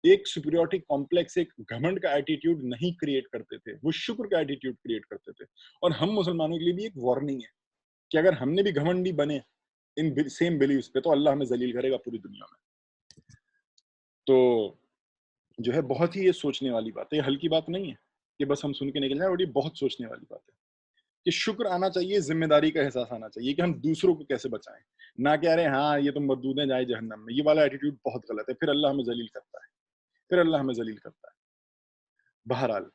ایک سپیریورٹی کمپلیکس، ایک گھمنڈ کا ایٹیٹیوڈ نہیں کریٹ کرتے تھے، وہ شکر کا ایٹیٹیوڈ کریٹ کرتے تھے۔ اور ہم مسلمانوں کے لیے بھی ایک وارننگ ہے کہ اگر ہم نے بھی گھمنڈی بنے ان سیم بلیفز پہ تو اللہ ہمیں ذلیل کرے گا پوری دنیا میں۔ تو جو ہے بہت ہی یہ سوچنے والی بات ہے، یہ ہلکی بات نہیں ہے کہ بس ہم سن کے نکل جائیں، اور یہ بہت سوچنے والی بات ہے کہ شکر آنا چاہیے، ذمہ داری کا احساس آنا چاہیے کہ ہم دوسروں کو کیسے بچائیں، نہ کہہ رہے ہاں یہ تو مردود ہیں جائے جہنم میں۔ یہ والا ایٹیٹیوڈ بہت غلط ہے، پھر اللہ ہمیں ذلیل کرتا ہے، پھر اللہ ہمیں ذلیل کرتا ہے۔ بہرحال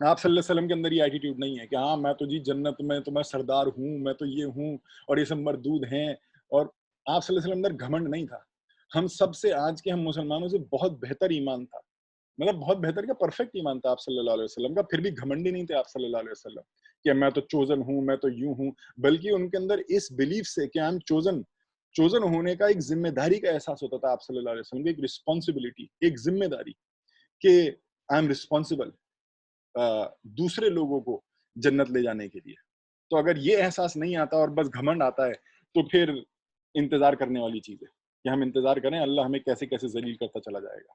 آپ صلی اللہ علیہ وسلم کے اندر یہ ایٹیٹیوڈ نہیں ہے کہ ہاں میں تو جی جنت میں تو میں سردار ہوں، میں تو یہ ہوں اور یہ سب مردود ہیں، اور آپ صلی اللہ علیہ وسلم اندر گھمنڈ نہیں تھا۔ ہم سب سے، آج کے ہم مسلمانوں سے بہت بہتر ایمان تھا، مطلب بہت بہتر کیا، پرفیکٹ ایمان تھا آپ صلی اللہ علیہ وسلم کا، پھر بھی گھمنڈی نہیں تھے آپ صلی اللہ علیہ وسلم کہ میں تو چوزن ہوں، میں تو یوں ہوں، بلکہ ان کے اندر اس بلیف سے کہ I'm چوزن ہونے کا ایک ذمہ داری کا احساس ہوتا تھا آپ صلی اللہ علیہ وسلم کی، ایک رسپانسبلٹی، ایک ذمہ داری کہ آئی ایم رسپانسبل دوسرے لوگوں کو جنت لے جانے کے لیے۔ تو اگر یہ احساس نہیں آتا اور بس گھمنڈ آتا ہے تو پھر انتظار کرنے والی چیز ہے کہ ہم انتظار کریں اللہ ہمیں کیسے کیسے ذلیل کرتا چلا جائے گا،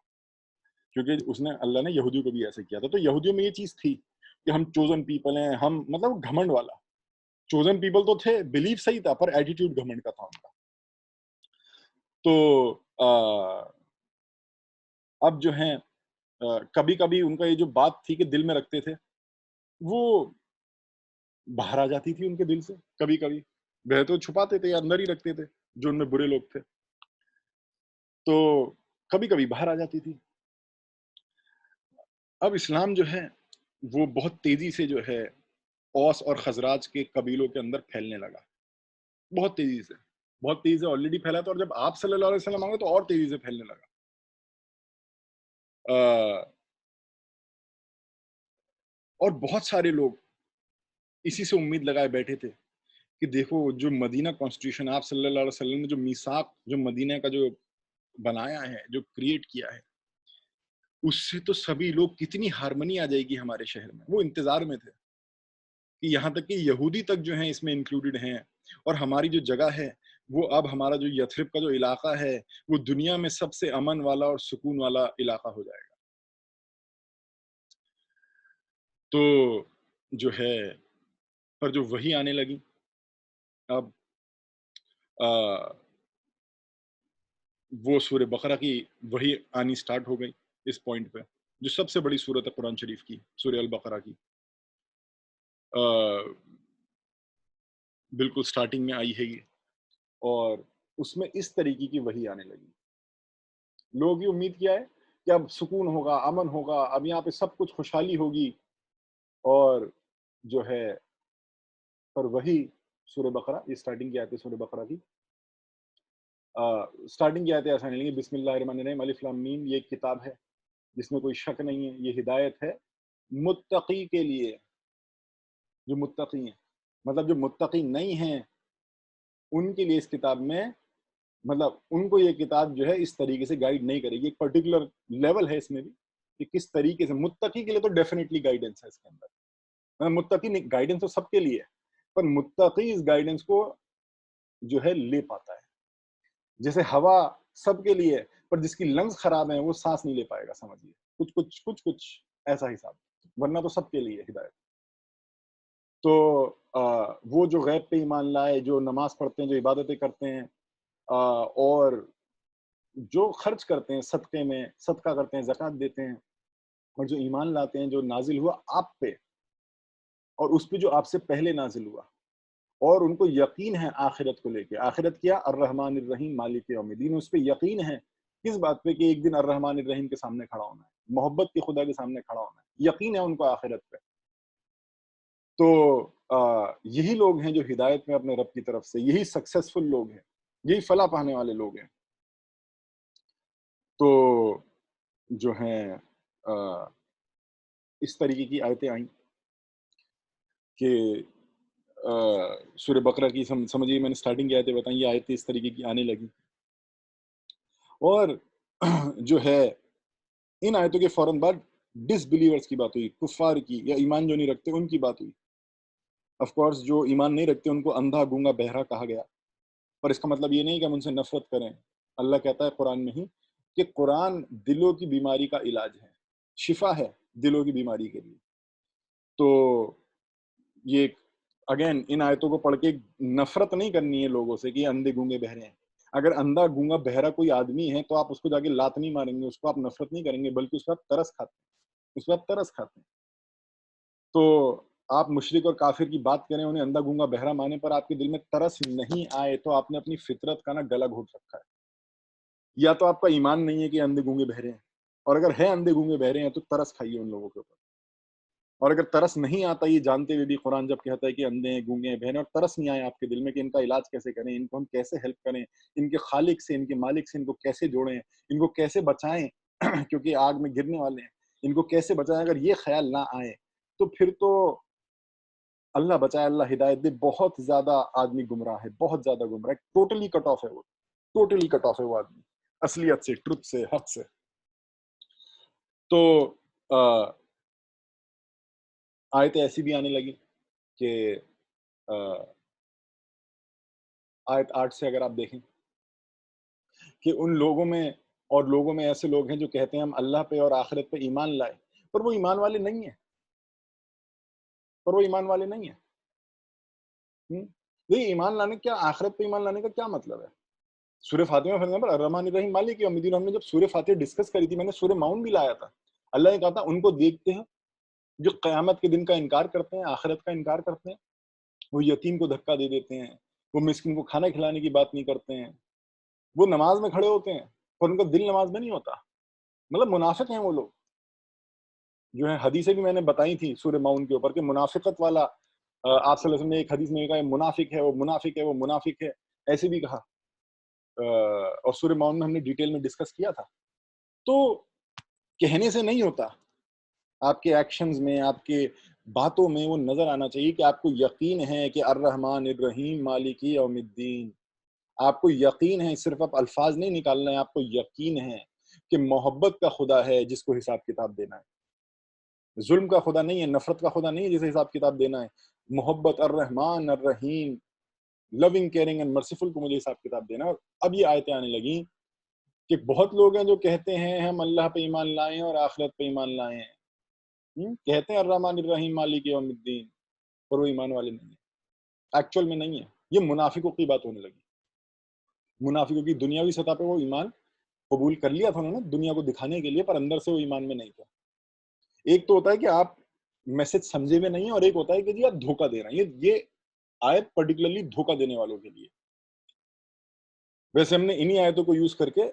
کیونکہ اس نے، اللہ نے یہودیوں کو بھی ایسے کیا تھا۔ تو یہودیوں میں یہ چیز تھی کہ ہم چوزن پیپل ہیں، ہم مطلب گھمنڈ والا، چوزن پیپل تو تھے، بلیف صحیح تھا، پر ایٹیٹیوڈ گھمنڈ کا تھا ان کا۔ تو اب جو ہیں کبھی کبھی ان کا یہ جو بات تھی کہ دل میں رکھتے تھے، وہ باہر آ جاتی تھی ان کے دل سے، کبھی کبھی وہ تو چھپاتے تھے یا اندر ہی رکھتے تھے جو ان میں برے لوگ تھے، تو کبھی کبھی باہر آ جاتی تھی۔ اب اسلام جو ہے وہ بہت تیزی سے جو ہے اوس اور خزراج کے قبیلوں کے اندر پھیلنے لگا، بہت تیزی سے، بہت تیزی سے آلریڈی پھیلا تھا، اور جب آپ صلی اللہ علیہ وسلم آئے تو اور تیزی سے پھیلنے لگا۔ اور بہت سارے لوگ اسی سے امید لگائے بیٹھے تھے کہ دیکھو جو مدینہ کانسٹیٹیوشن آپ صلی اللہ علیہ وسلم نے جو میثاق جو مدینہ کا جو بنایا ہے، جو کریٹ کیا ہے، اس سے تو سبھی لوگ کتنی ہارمنی آ جائے گی ہمارے شہر میں. وہ انتظار میں تھے کہ یہاں تک کہ یہودی تک جو ہیں اس میں انکلوڈڈ ہیں، اور ہماری جو جگہ ہے وہ اب ہمارا جو یثرب کا جو علاقہ ہے وہ دنیا میں سب سے امن والا اور سکون والا علاقہ ہو جائے گا. تو جو ہے پر جو وہی آنے لگی، اب وہ سورہ بقرہ کی وہی آنی سٹارٹ ہو گئی اس پوائنٹ پہ، جو سب سے بڑی سورت ہے قرآن شریف کی، سورہ البقرہ کی. بالکل سٹارٹنگ میں آئی ہے یہ، اور اس میں اس طریقے کی وہی آنے لگی. لوگ یہ امید کیا ہے کہ اب سکون ہوگا، امن ہوگا، اب یہاں پہ سب کچھ خوشحالی ہوگی، اور جو ہے پر وہی سورہ بقرہ، یہ سٹارٹنگ کی آیت ہے سورہ بقرہ کی. سٹارٹنگ کی آیتیں ایسا نہیں لیں گے، بسم اللہ الرحمن الرحیم، الف لام میم. یہ ایک کتاب ہے جس میں کوئی شک نہیں ہے، یہ ہدایت ہے متقی کے لیے. جو متقی ہیں، مطلب جو متقی نہیں ہیں ان کے لیے اس کتاب میں، مطلب ان کو یہ کتاب جو ہے اس طریقے سے گائیڈ نہیں کرے گی. ایک پرٹیکولر لیول ہے اس میں بھی کہ کس طریقے سے. متقی کے لیے تو ڈیفینیٹلی گائیڈنس ہے اس کے اندر، متقی گائیڈنس تو سب کے لیے ہے، پر متقی اس گائیڈنس کو جو ہے لے پاتا ہے. جیسے ہوا سب کے لیے، پر جس کی لنگز خراب ہیں وہ سانس نہیں لے پائے گا، سمجھیے کچھ ایسا حساب، ورنہ تو سب کے لیے ہدایت. تو وہ جو غیب پہ ایمان لائے، جو نماز پڑھتے ہیں، جو عبادتیں کرتے ہیں، اور جو خرچ کرتے ہیں صدقے میں، صدقہ کرتے ہیں، زکوٰۃ دیتے ہیں، اور جو ایمان لاتے ہیں جو نازل ہوا آپ پہ اور اس پہ جو آپ سے پہلے نازل ہوا، اور ان کو یقین ہے آخرت کو لے کے. آخرت کیا؟ الرحمن الرحیم مالک یوم الدین. اس پہ یقین ہے کس بات پہ؟ کہ ایک دن الرحمن الرحیم کے سامنے کھڑا ہونا ہے، محبت کے خدا کے سامنے کھڑا ہونا ہے. یقین ہے ان کو آخرت پہ. تو یہی لوگ ہیں جو ہدایت میں اپنے رب کی طرف سے، یہی سکسیسفل لوگ ہیں، یہی فلاح پانے والے لوگ ہیں. تو جو ہیں اس طریقے کی آیتیں آئیں کہ سورہ بقرہ کی سمجھیے میں نے سٹارٹنگ کی آیتیں بتائیں، یہ آیتیں اس طریقے کی آنے لگی. اور جو ہے ان آیتوں کے فوراً بعد ڈس بلیورز کی بات ہوئی، کفار کی، یا ایمان جو نہیں رکھتے ان کی بات ہوئی. آف کورس جو ایمان نہیں رکھتے ان کو اندھا گونگا بہرا کہا گیا، پر اس کا مطلب یہ نہیں کہ ہم ان سے نفرت کریں. اللہ کہتا ہے قرآن میں ہی کہ قرآن دلوں کی بیماری کا علاج ہے، شفا ہے دلوں کی بیماری کے لیے. تو یہ اگین ان آیتوں کو پڑھ کے نفرت نہیں کرنی ہے لوگوں سے کہ یہ اندھے گونگے بہرے ہیں. اگر اندھا گونگا بہرا کوئی آدمی ہے تو آپ اس کو جا کے لات نہیں ماریں گے، اس کو آپ نفرت نہیں کریں گے، بلکہ اس پہ آپ ترس کھاتے ہیں، اس پہ آپ ترس کھاتے ہیں. تو آپ مشرک اور کافر کی بات کریں، انہیں اندھا گونگا بہرا مانے، پر آپ کے دل میں ترس نہیں آئے تو آپ نے اپنی فطرت کا نا گلا گھوٹ رکھا ہے. یا تو آپ کا ایمان نہیں ہے کہ اندھے گونگے بہرے ہیں، اور اگر ہے اندھے گونگے بہرے ہیں تو ترس کھائیے ان لوگوں کے اوپر. اور اگر ترس نہیں آتا یہ جانتے ہوئے بھی قرآن جب کہتا ہے کہ اندھے ہیں گونگے ہیں بہرے، اور ترس نہیں آئے آپ کے دل میں کہ ان کا علاج کیسے کریں، ان کو ہم کیسے ہیلپ کریں، ان کے خالق سے، ان کے مالک سے ان کو کیسے جوڑیں، ان کو کیسے بچائیں کیونکہ آگ میں گرنے والے ہیں، ان کو کیسے بچائیں، اگر یہ خیال نہ آئے تو پھر تو اللہ بچائے، اللہ ہدایت دے، بہت زیادہ آدمی گمراہ ہے، بہت زیادہ گمراہ ہے، ٹوٹلی کٹ آف ہے، وہ ٹوٹلی کٹ آف ہے وہ آدمی اصلیت سے، ٹروتھ سے، حق سے. تو آیتیں ایسی بھی آنے لگی کہ آیت 8 سے اگر آپ دیکھیں کہ ان لوگوں میں، اور لوگوں میں ایسے لوگ ہیں جو کہتے ہیں ہم اللہ پہ اور آخرت پہ ایمان لائے، پر وہ ایمان والے نہیں ہیں، پر وہ ایمان والے نہیں ہیں. یہ ایمان لانے کیا، آخرت پہ ایمان لانے کا کیا مطلب ہے؟ سورہ فاتحہ میں فار الرحمن الرحیم مالک یوم الدین، ہم نے جب سورہ فاتحہ ڈسکس کری تھی، میں نے سورہ معون بھی لایا تھا. اللہ نے کہا تھا ان کو دیکھتے ہیں جو قیامت کے دن کا انکار کرتے ہیں، آخرت کا انکار کرتے ہیں، وہ یتیم کو دھکا دے دیتے ہیں، وہ مسکین کو کھانا کھلانے کی بات نہیں کرتے ہیں، وہ نماز میں کھڑے ہوتے ہیں پر ان کا دل نماز میں نہیں ہوتا. مطلب منافق ہیں وہ لوگ جو ہیں. حدیثیں بھی میں نے بتائی تھی سورہ معون کے اوپر کہ منافقت والا، آپ صلی اللہ علیہ وسلم نے ایک حدیث میں کہا منافق ہے، وہ منافق ہے، وہ منافق ہے، ایسے بھی کہا. اور سورہ معون میں ہم نے ڈیٹیل میں ڈسکس کیا تھا. تو کہنے سے نہیں ہوتا، آپ کے ایکشنز میں، آپ کے باتوں میں وہ نظر آنا چاہیے کہ آپ کو یقین ہے کہ الرحمن الرحیم مالک یوم الدین. آپ کو یقین ہے، صرف آپ الفاظ نہیں نکالنا ہے، آپ کو یقین ہے کہ محبت کا خدا ہے جس کو حساب کتاب دینا ہے، ظلم کا خدا نہیں ہے، نفرت کا خدا نہیں ہے جسے حساب کتاب دینا ہے. محبت الرحمن الرحیم، لونگ کیئرنگ اینڈ مرسیفل کو مجھے حساب کتاب دینا ہے. اور اب یہ آیتیں آنے لگیں کہ بہت لوگ ہیں جو کہتے ہیں ہم اللہ پہ ایمان لائے ہیں اور آخرت پہ ایمان لائے ہیں، کہتے ہیں الرحمن الرحیم مالک یوم الدین، پر وہ ایمان والے نہیں ہیں، ایکچوئل میں نہیں ہے. یہ منافقوں کی بات ہونے لگی. منافقوں کی دنیاوی سطح پہ وہ ایمان قبول کر لیا تھا انہوں نے دنیا کو دکھانے کے لیے، پر اندر سے وہ ایمان میں نہیں تھا. ایک تو ہوتا ہے کہ آپ میسج سمجھے ہوئے نہیں ہیں، اور ایک ہوتا ہے کہ جی آپ دھوکہ دے رہے ہیں. یہ آیت پرٹیکولرلی دھوکہ دینے والوں کے لیے. ویسے ہم نے انہی آیتوں کو یوز کر کے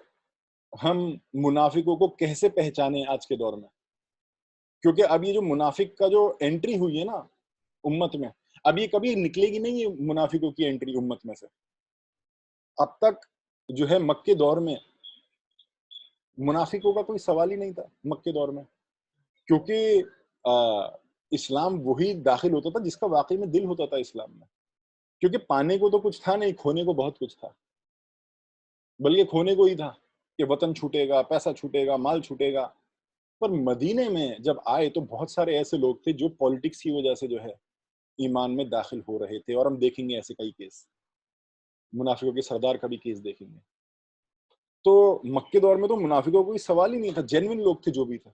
ہم منافقوں کو کیسے پہچانے آج کے دور میں، کیونکہ اب یہ جو منافق کا جو انٹری ہوئی ہے نا امت میں، اب یہ کبھی نکلے گی نہیں، یہ منافقوں کی انٹری امت میں سے. اب تک جو ہے مکے دور میں منافقوں کا کوئی سوال ہی نہیں تھا مکے دور میں، کیونکہ اسلام وہی داخل ہوتا تھا جس کا واقعی میں دل ہوتا تھا اسلام میں. کیونکہ پانے کو تو کچھ تھا نہیں، کھونے کو بہت کچھ تھا، بلکہ کھونے کو ہی تھا کہ وطن چھوٹے گا، پیسہ چھوٹے گا، مال چھوٹے گا. پر مدینے میں جب آئے تو بہت سارے ایسے لوگ تھے جو پالیٹکس کی وجہ سے جو ہے ایمان میں داخل ہو رہے تھے، اور ہم دیکھیں گے ایسے کئی کیس، منافقوں کے سردار کا بھی کیس دیکھیں گے. تو مکے دور میں تو منافقوں کو کوئی سوال ہی نہیں تھا، جینوین لوگ تھے جو بھی تھے.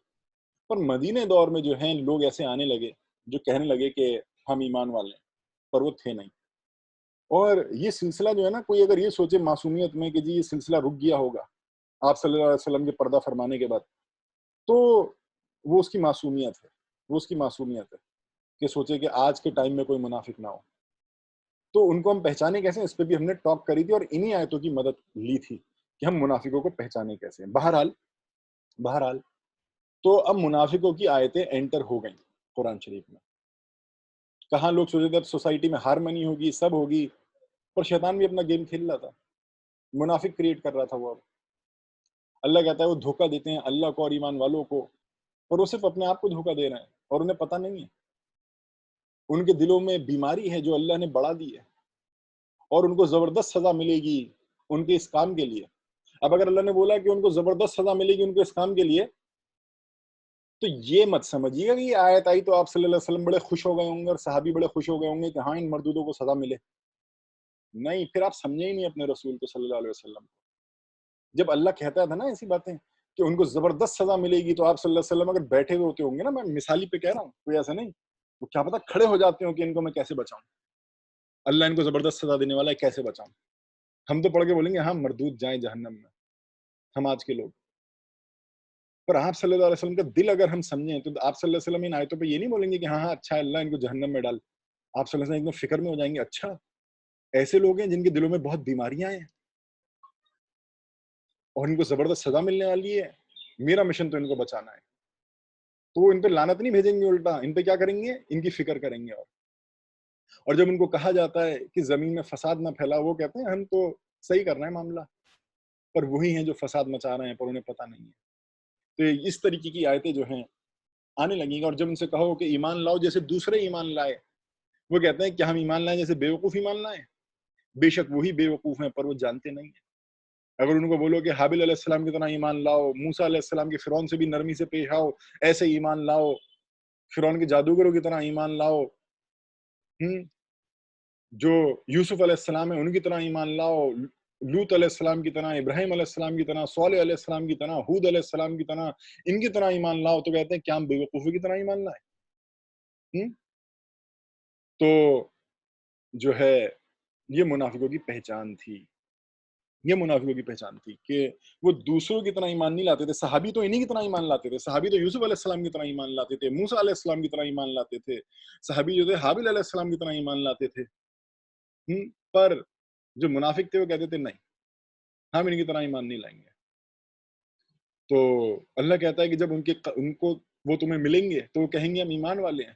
پر مدینے دور میں جو ہیں لوگ ایسے آنے لگے جو کہنے لگے کہ ہم ایمان والے ہیں، پر وہ تھے نہیں. اور یہ سلسلہ جو ہے نا، کوئی اگر یہ سوچے معصومیت میں کہ جی یہ سلسلہ رک گیا ہوگا آپ صلی اللہ علیہ وسلم کے پردہ فرمانے کے بعد، تو وہ اس کی معصومیت ہے، وہ اس کی معصومیت ہے کہ سوچے کہ آج کے ٹائم میں کوئی منافق نہ ہو. تو ان کو ہم پہچانے کیسے، اس پہ بھی ہم نے ٹاک کری تھی اور انہی آیتوں کی مدد لی تھی کہ ہم منافقوں کو پہچانے کیسے ہیں. بہرحال تو اب منافقوں کی آیتیں انٹر ہو گئیں قرآن شریف میں. کہاں لوگ سوچے تھے اب سوسائٹی میں ہارمنی ہوگی، سب ہوگی، پر شیطان بھی اپنا گیم کھیل رہا تھا، منافق کریٹ کر رہا تھا. وہ اب اللہ کہتا ہے وہ دھوکہ دیتے ہیں اللہ کو اور ایمان والوں کو، اور وہ صرف اپنے آپ کو دھوکہ دے رہے ہیں اور انہیں پتہ نہیں ہے. ان کے دلوں میں بیماری ہے جو اللہ نے بڑھا دی ہے، اور ان کو زبردست سزا ملے گی ان کے اس کام کے لیے. اب اگر اللہ نے بولا کہ ان کو زبردست سزا ملے گی ان کے اس کام کے لیے، تو یہ مت سمجھیے گا کہ یہ آیت آئی تو آپ صلی اللہ علیہ وسلم بڑے خوش ہو گئے ہوں گے اور صحابی بڑے خوش ہو گئے ہوں گے کہ ہاں ان مردودوں کو سزا ملے. نہیں، پھر آپ سمجھے ہی نہیں اپنے رسول کو صلی اللہ علیہ وسلم. جب اللہ کہتا تھا نا ایسی باتیں کہ ان کو زبردست سزا ملے گی، تو آپ صلی اللہ علیہ وسلم اگر بیٹھے ہوئے ہوتے ہوں گے نا، میں مثالی پہ کہہ رہا ہوں، کوئی ایسا نہیں، وہ کیا پتا کھڑے ہو جاتے ہوں کہ ان کو میں کیسے بچاؤں، اللہ ان کو زبردست سزا دینے والا ہے، کیسے بچاؤں. ہم تو پڑھ کے بولیں گے ہاں مردود جائیں جہنم میں، ہم آج کے لوگ. پر آپ صلی اللہ علیہ وسلم کا دل اگر ہم سمجھیں تو آپ صلی اللہ علیہ وسلم ان آیتوں پہ یہ نہیں بولیں گے کہ ہاں ہاں اچھا اللہ ان کو جہنم میں ڈال. آپ صلی اللہ علیہ وسلم ایک دم فکر میں ہو جائیں گے، اچھا ایسے لوگ ہیں جن کے دلوں میں بہت بیماریاں ہیں اور ان کو زبردست سزا ملنے والی ہے، میرا مشن تو ان کو بچانا ہے. تو وہ ان پہ لعنت نہیں بھیجیں گے، الٹا ان پہ کیا کریں گے، ان کی فکر کریں گے. اور جب ان کو کہا جاتا ہے کہ زمین میں فساد نہ پھیلا، وہ کہتے ہیں ہم تو صحیح کر رہے ہیں معاملہ، پر وہی ہیں جو فساد مچا رہے ہیں پر انہیں پتہ نہیں ہے. تو اس طریقے کی آیتیں جو ہیں آنے لگیں گی. اور جب ان سے کہو کہ ایمان لاؤ جیسے دوسرے ایمان لائے، وہ کہتے ہیں کہ ہم ایمان لائیں جیسے بیوقوف ایمان لائیں. بے شک وہی بیوقوف ہیں پر وہ جانتے نہیں ہیں. اگر ان کو بولو کہ حابل علیہ السلام کی طرح ایمان لاؤ، موسیٰ علیہ السلام کے فرعون سے بھی نرمی سے پیش آؤ، ایسے ایمان لاؤ، فرعون کے جادوگروں کی طرح ایمان لاؤ، جو یوسف علیہ السلام ہے ان کی طرح ایمان لاؤ، لوط علیہ السلام کی طرح، ابراہیم علیہ السلام کی طرح، صالح علیہ السلام کی طرح، ہود علیہ السلام کی طرح، ان کی طرح ایمان لاؤ، تو کہتے ہیں کیا ہم بیوقوفوں کی طرح ایمان لائیں. تو جو ہے یہ منافقوں کی پہچان تھی، یہ منافقوں کی پہچان تھی کہ وہ دوسروں کی طرح ایمان نہیں لاتے تھے. صحابی تو انہی کی طرح ایمان لاتے تھے، صحابی تو یوسف علیہ السلام کی طرح ایمان لاتے تھے، موسیٰ علیہ السلام کی طرح ایمان لاتے تھے، صحابی جو تھے حابل علیہ السلام کی طرح ایمان لاتے تھے. پر جو منافق تھے وہ کہتے تھے نہیں، ہم ان کی طرح ایمان نہیں لائیں گے. تو اللہ کہتا ہے کہ جب ان کو وہ تمہیں ملیں گے تو وہ کہیں گے ہم ایمان والے ہیں،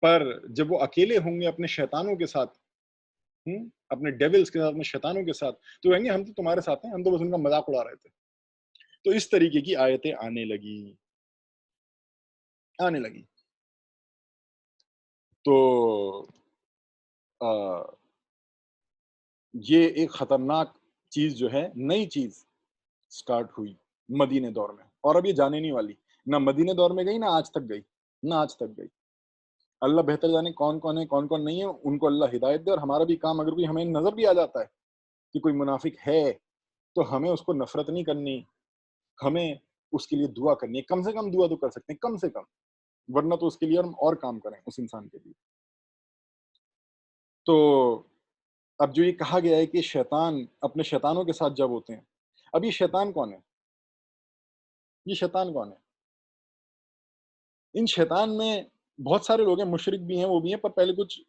پر جب وہ اکیلے ہوں گے اپنے شیطانوں کے ساتھ، اپنے ڈیولز کے ساتھ، اپنے شیطانوں کے ساتھ، تو کہیں گے ہم تو تمہارے ساتھ ہیں، ہم تو بس ان کا مذاق اڑا رہے تھے. تو اس طریقے کی آیتیں آنے لگی. تو یہ ایک خطرناک چیز جو ہے، نئی چیز سٹارٹ ہوئی مدینے دور میں، اور اب یہ جانے نہیں والی، نہ مدینے دور میں گئی، نہ آج تک گئی، نہ آج تک گئی۔ اللہ بہتر جانے کون کون ہے، کون کون نہیں ہے، ان کو اللہ ہدایت دے۔ اور ہمارا بھی کام، اگر کوئی ہمیں نظر بھی آ جاتا ہے کہ کوئی منافق ہے، تو ہمیں اس کو نفرت نہیں کرنی، ہمیں اس کے لیے دعا کرنی ہے، کم سے کم دعا تو کر سکتے ہیں، کم سے کم، ورنہ تو اس کے لیے ہم اور کام کریں اس انسان کے لیے۔ تو اب جو یہ کہا گیا ہے کہ شیطان اپنے شیطانوں کے ساتھ جب ہوتے ہیں، اب یہ شیطان کون ہے؟ یہ شیطان کون ہے؟ ان شیطان میں بہت سارے لوگ ہیں، مشرک بھی ہیں، وہ بھی ہیں، پر پہلے کچھ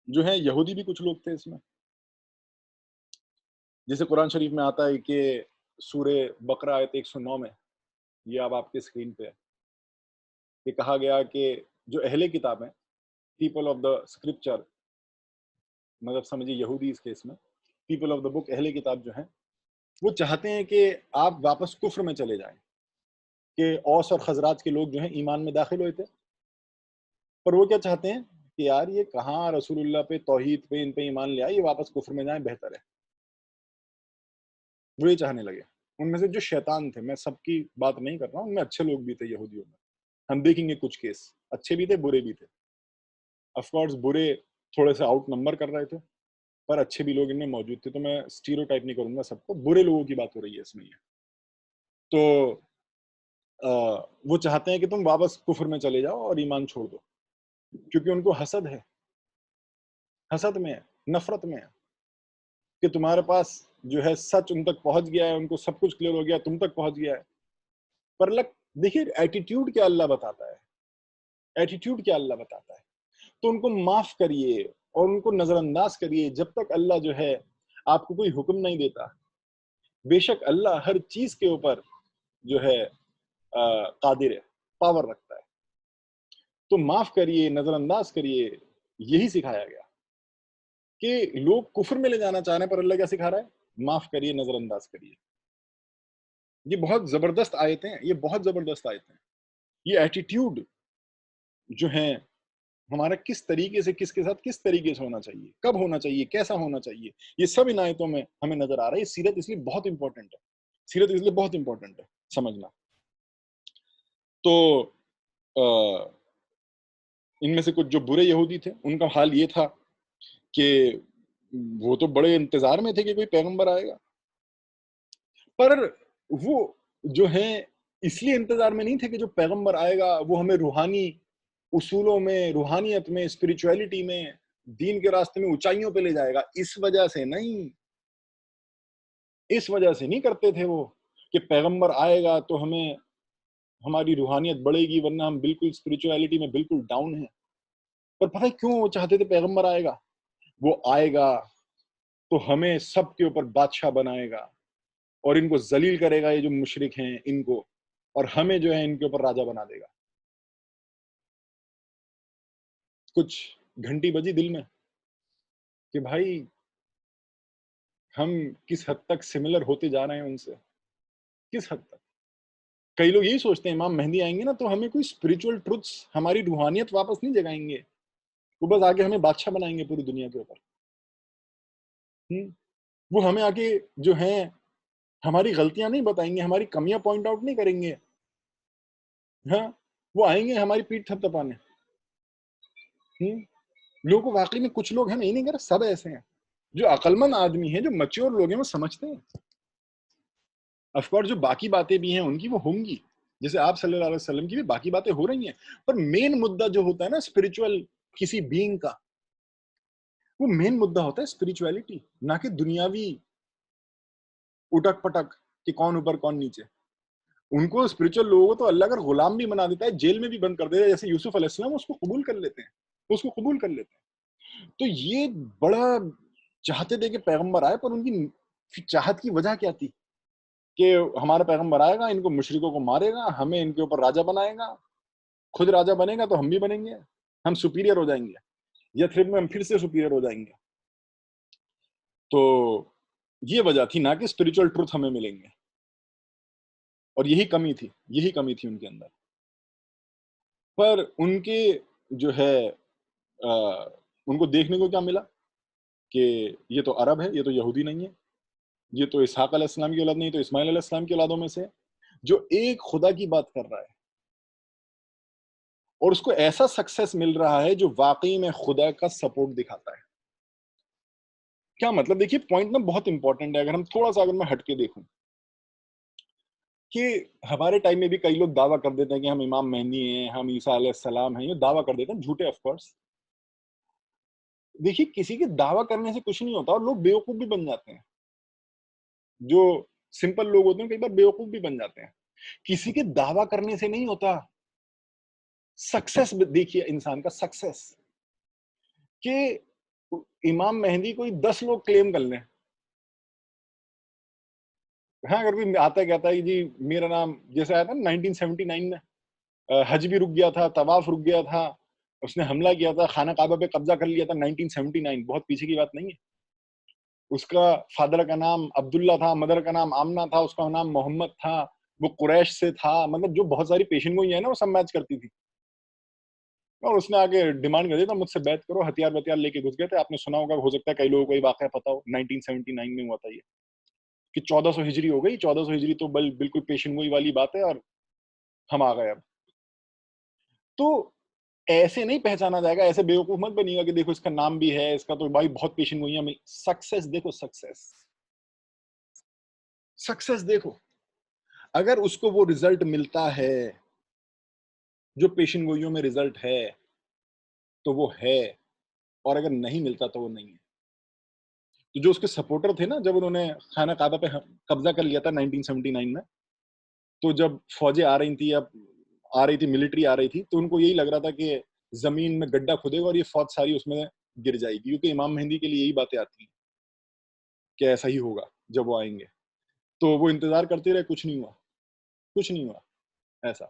جو ہیں یہودی بھی کچھ لوگ تھے اس میں۔ جیسے قرآن شریف میں آتا ہے کہ سورہ بقرہ آیت 109 میں، یہ اب آپ کے اسکرین پہ ہے، کہ کہا گیا کہ جو اہل کتاب ہیں، پیپل آف دا اسکرپچر، مطلب سمجھیے یہودی اس کیس میں، پیپل آف دا بک، اہل کتاب جو ہیں، وہ چاہتے ہیں کہ آپ واپس کفر میں چلے جائیں، کہ اوس اور خزراج کے لوگ جو ہیں ایمان میں داخل ہوئے تھے، پر وہ کیا چاہتے ہیں کہ یار یہ کہاں رسول اللہ پہ، توحید پہ، ان پہ ایمان لے آئے، یہ واپس کفر میں جائیں، بہتر ہے۔ وہ یہ چاہنے لگے۔ ان میں سے جو شیطان تھے، میں سب کی بات نہیں کر رہا ہوں، ان میں اچھے لوگ بھی تھے یہودیوں میں، ہم دیکھیں گے کچھ کیس اچھے بھی تھے، برے بھی تھے۔ آف کورس برے تھوڑے سے آؤٹ نمبر کر رہے تھے، پر اچھے بھی لوگ ان میں موجود تھے، تو میں اسٹیریوٹائپ نہیں کروں گا سب کو، برے لوگوں کی بات ہو رہی ہے اس میں یہ۔ تو وہ چاہتے ہیں کہ تم واپس کفر میں چلے جاؤ اور ایمان چھوڑ دو، کیونکہ ان کو حسد ہے، حسد میں ہے، نفرت میں ہے، کہ تمہارے پاس جو ہے سچ ان تک پہنچ گیا ہے، ان کو سب کچھ کلیئر ہو گیا، تم تک پہنچ گیا ہے۔ پر دیکھیے ایٹیٹیوڈ کیا اللہ بتاتا ہے، ایٹیٹیوڈ کیا اللہ بتاتا ہے۔ تو ان کو معاف کریے اور ان کو نظر انداز کریے جب تک اللہ جو ہے آپ کو کوئی حکم نہیں دیتا۔ بے شک اللہ ہر چیز کے اوپر جو ہے قادر ہے، پاور رکھتا ہے۔ تو معاف کریے، نظر انداز کریے، یہی سکھایا گیا کہ لوگ کفر میں لے جانا چاہ رہے ہیں، پر اللہ کیا سکھا رہا ہے؟ معاف کریے، نظر انداز کریے۔ یہ بہت زبردست آیتیں ہیں، یہ بہت زبردست آیتیں ہیں۔ یہ ایٹیٹیوڈ جو ہیں ہمارا کس طریقے سے، کس کے ساتھ کس طریقے سے ہونا چاہیے، کب ہونا چاہیے، کیسا ہونا چاہیے، یہ سب ان آیتوں میں ہمیں نظر آ رہا ہے۔ یہ سیرت اس لیے بہت امپورٹنٹ ہے، سیرت اس لیے بہت امپورٹنٹ ہے سمجھنا۔ تو ان میں سے کچھ جو برے یہودی تھے، ان کا حال یہ تھا کہ وہ تو بڑے انتظار میں تھے کہ کوئی پیغمبر آئے گا، پر وہ جو ہیں اس لیے انتظار میں نہیں تھے کہ جو پیغمبر آئے گا وہ ہمیں روحانی اصولوں میں، روحانیت میں، اسپریچویلٹی میں، دین کے راستے میں اونچائیوں پہ لے جائے گا، اس وجہ سے نہیں، اس وجہ سے نہیں کرتے تھے وہ کہ پیغمبر آئے گا تو ہمیں ہماری روحانیت بڑھے گی، ورنہ ہم بالکل اسپریچویلٹی میں بالکل ڈاؤن ہیں۔ پر پتہ ہے کیوں وہ چاہتے تھے پیغمبر آئے گا؟ وہ آئے گا تو ہمیں سب کے اوپر بادشاہ بنائے گا اور ان کو ذلیل کرے گا، یہ جو مشرک ہیں ان کو، اور ہمیں جو ہے ان کے اوپر راجہ بنا دے گا۔ کچھ گھنٹی بجی دل میں کہ بھائی ہم کس حد تک سملر ہوتے جا رہے ہیں ان سے، کس حد تک۔ کئی لوگ یہی سوچتے ہیں امام مہدی آئیں گے نا تو ہمیں کوئی اسپریچول ٹروتس، ہماری روحانیت واپس نہیں جگائیں گے، وہ بس آگے ہمیں بادشاہ بنائیں گے پوری دنیا کے اوپر۔ وہ ہمیں آگے جو ہیں ہماری غلطیاں نہیں بتائیں گے، ہماری کمیاں پوائنٹ آؤٹ نہیں کریں گے، ہاں وہ آئیں گے ہماری پیٹھ تھپ تھپانے۔ لوگوں واقعی میں کچھ لوگ ہیں، میں نہیں کہہ رہا سب ایسے ہیں، جو عقلمند آدمی ہیں، جو میچور لوگ ہیں، وہ سمجھتے ہیں۔ آف کورس جو باقی باتیں بھی ہیں ان کی وہ ہوں گی، جیسے آپ صلی اللہ علیہ وسلم کی بھی باقی باتیں ہو رہی ہیں، پر مین مدعا جو ہوتا ہے نا اسپریچول کسی بینگ کا، وہ مین مدعا ہوتا ہے اسپریچویلٹی، نہ کہ دنیاوی اٹک پٹک کہ کون اوپر کون نیچے۔ ان کو اسپریچول لوگوں کو تو اللہ اگر غلام بھی بنا دیتا ہے، جیل میں بھی بند کر دیتا ہے، جیسے یوسف علیہ السلام، اس کو قبول کر لیتے ہیں، اس کو قبول کر لیتے ہیں۔ تو یہ بڑا چاہتے تھے کہ پیغمبر آئے، پر ان کی چاہت کی وجہ کیا تھی کہ ہمارا پیغمبر آئے گا، ان کو مشرکوں کو مارے گا، ہمیں ان کے اوپر راجہ بنائے گا، خود راجہ بنے گا تو ہم بھی بنیں گے، ہم سپیریئر ہو جائیں گے، یثرب میں ہم پھر سے سپیریئر ہو جائیں گے۔ تو یہ وجہ تھی، نہ کہ اسپریچول ٹروتھ ہمیں ملیں گے، اور یہی کمی تھی، یہی کمی تھی ان کے اندر۔ پر ان کے جو ہے ان کو دیکھنے کو کیا ملا کہ یہ تو عرب ہے، یہ تو یہودی نہیں ہے، یہ تو اسحاق علیہ السلام کی اولاد نہیں، تو اسماعیل علیہ السلام کی اولادوں میں سے ہے، جو ایک خدا کی بات کر رہا ہے اور اس کو ایسا سکسیس مل رہا ہے جو واقعی میں خدا کا سپورٹ دکھاتا ہے. کیا مطلب؟ دیکھیے پوائنٹ نا بہت امپورٹنٹ ہے. اگر ہم تھوڑا سا اگر میں ہٹ کے دیکھوں کہ ہمارے ٹائم میں بھی کئی لوگ دعویٰ کر دیتے ہیں کہ ہم امام مہدی ہیں، ہم عیسیٰ علیہ السلام ہیں، یہ دعویٰ کر دیتے ہیں جھوٹے آف کورس. دیکھیے کسی کے دعویٰ کرنے سے کچھ نہیں ہوتا اور لوگ بیوقوف بھی بن جاتے ہیں. جو سمپل لوگ ہوتے ہیں کئی بار بیوقوف بھی بن جاتے ہیں. کسی کے دعویٰ کرنے سے نہیں ہوتا. سکسیس دیکھیے انسان کا سکسیس کہ امام مہدی کوئی 10 لوگ کلیم کر لیں. ہاں اگر کوئی آتا ہے کہتا ہے جی میرا نام، جیسے آیا تھا 1979 میں حج بھی رک گیا تھا، طواف رک گیا تھا، اس نے حملہ کیا تھا، خانہ کعبہ پہ قبضہ کر لیا تھا 1979، بہت پیچھے کی بات نہیں ہے. اس کا فادر کا نام عبداللہ تھا، مدر کا نام آمنہ تھا، اس کا نام محمد تھا، وہ قریش سے تھا، مطلب جو بہت ساری پیشن گوئی ہیں نا وہ سب میچ کرتی تھی. اور اس نے آگے ڈیمانڈ کر دیا تھا مجھ سے بیعت کرو، ہتھیار وتھیار لے کے گھس گئے تھے. آپ نے سنا ہوگا، ہو سکتا ہے کئی لوگوں کو یہ واقعہ پتا ہو، 1979 میں ہوا تھا یہ کہ 1400 ہجری ہو گئی. 1400 ہجری تو بالکل پیشن گوئی والی بات ہے اور ہم آ گئے اب. تو ایسے نہیں پہچانا جائے گا، ایسے بیوقوف مت بنیے گا کہ دیکھو اس کا نام بھی ہے، اس کا تو بھائی بہت پیشن گوئیاں میں. سکسیس دیکھو، سکسیس دیکھو. اگر اس کو وہ رزلٹ ملتا ہے جو پیشن گوئیوں میں رزلٹ ہے تو وہ ہے، اور اگر نہیں ملتا تو وہ نہیں ہے. تو جو اس کے سپورٹر تھے نا، جب انہوں نے خانہ کعبہ پہ قبضہ کر لیا تھا 1979 میں، تو جب فوجیں آ رہی تھی، اب آ رہی تھی ملٹری آ رہی تھی، تو ان کو یہی لگ رہا تھا کہ زمین میں گڈھا کھدے گا اور یہ فوج ساری اس میں گر جائے گی، کیونکہ امام مہدی کے لیے یہی باتیں آتی ہیں کہ ایسا ہی ہوگا جب وہ آئیں گے. تو وہ انتظار کرتے رہے، کچھ نہیں ہوا، کچھ نہیں ہوا ایسا.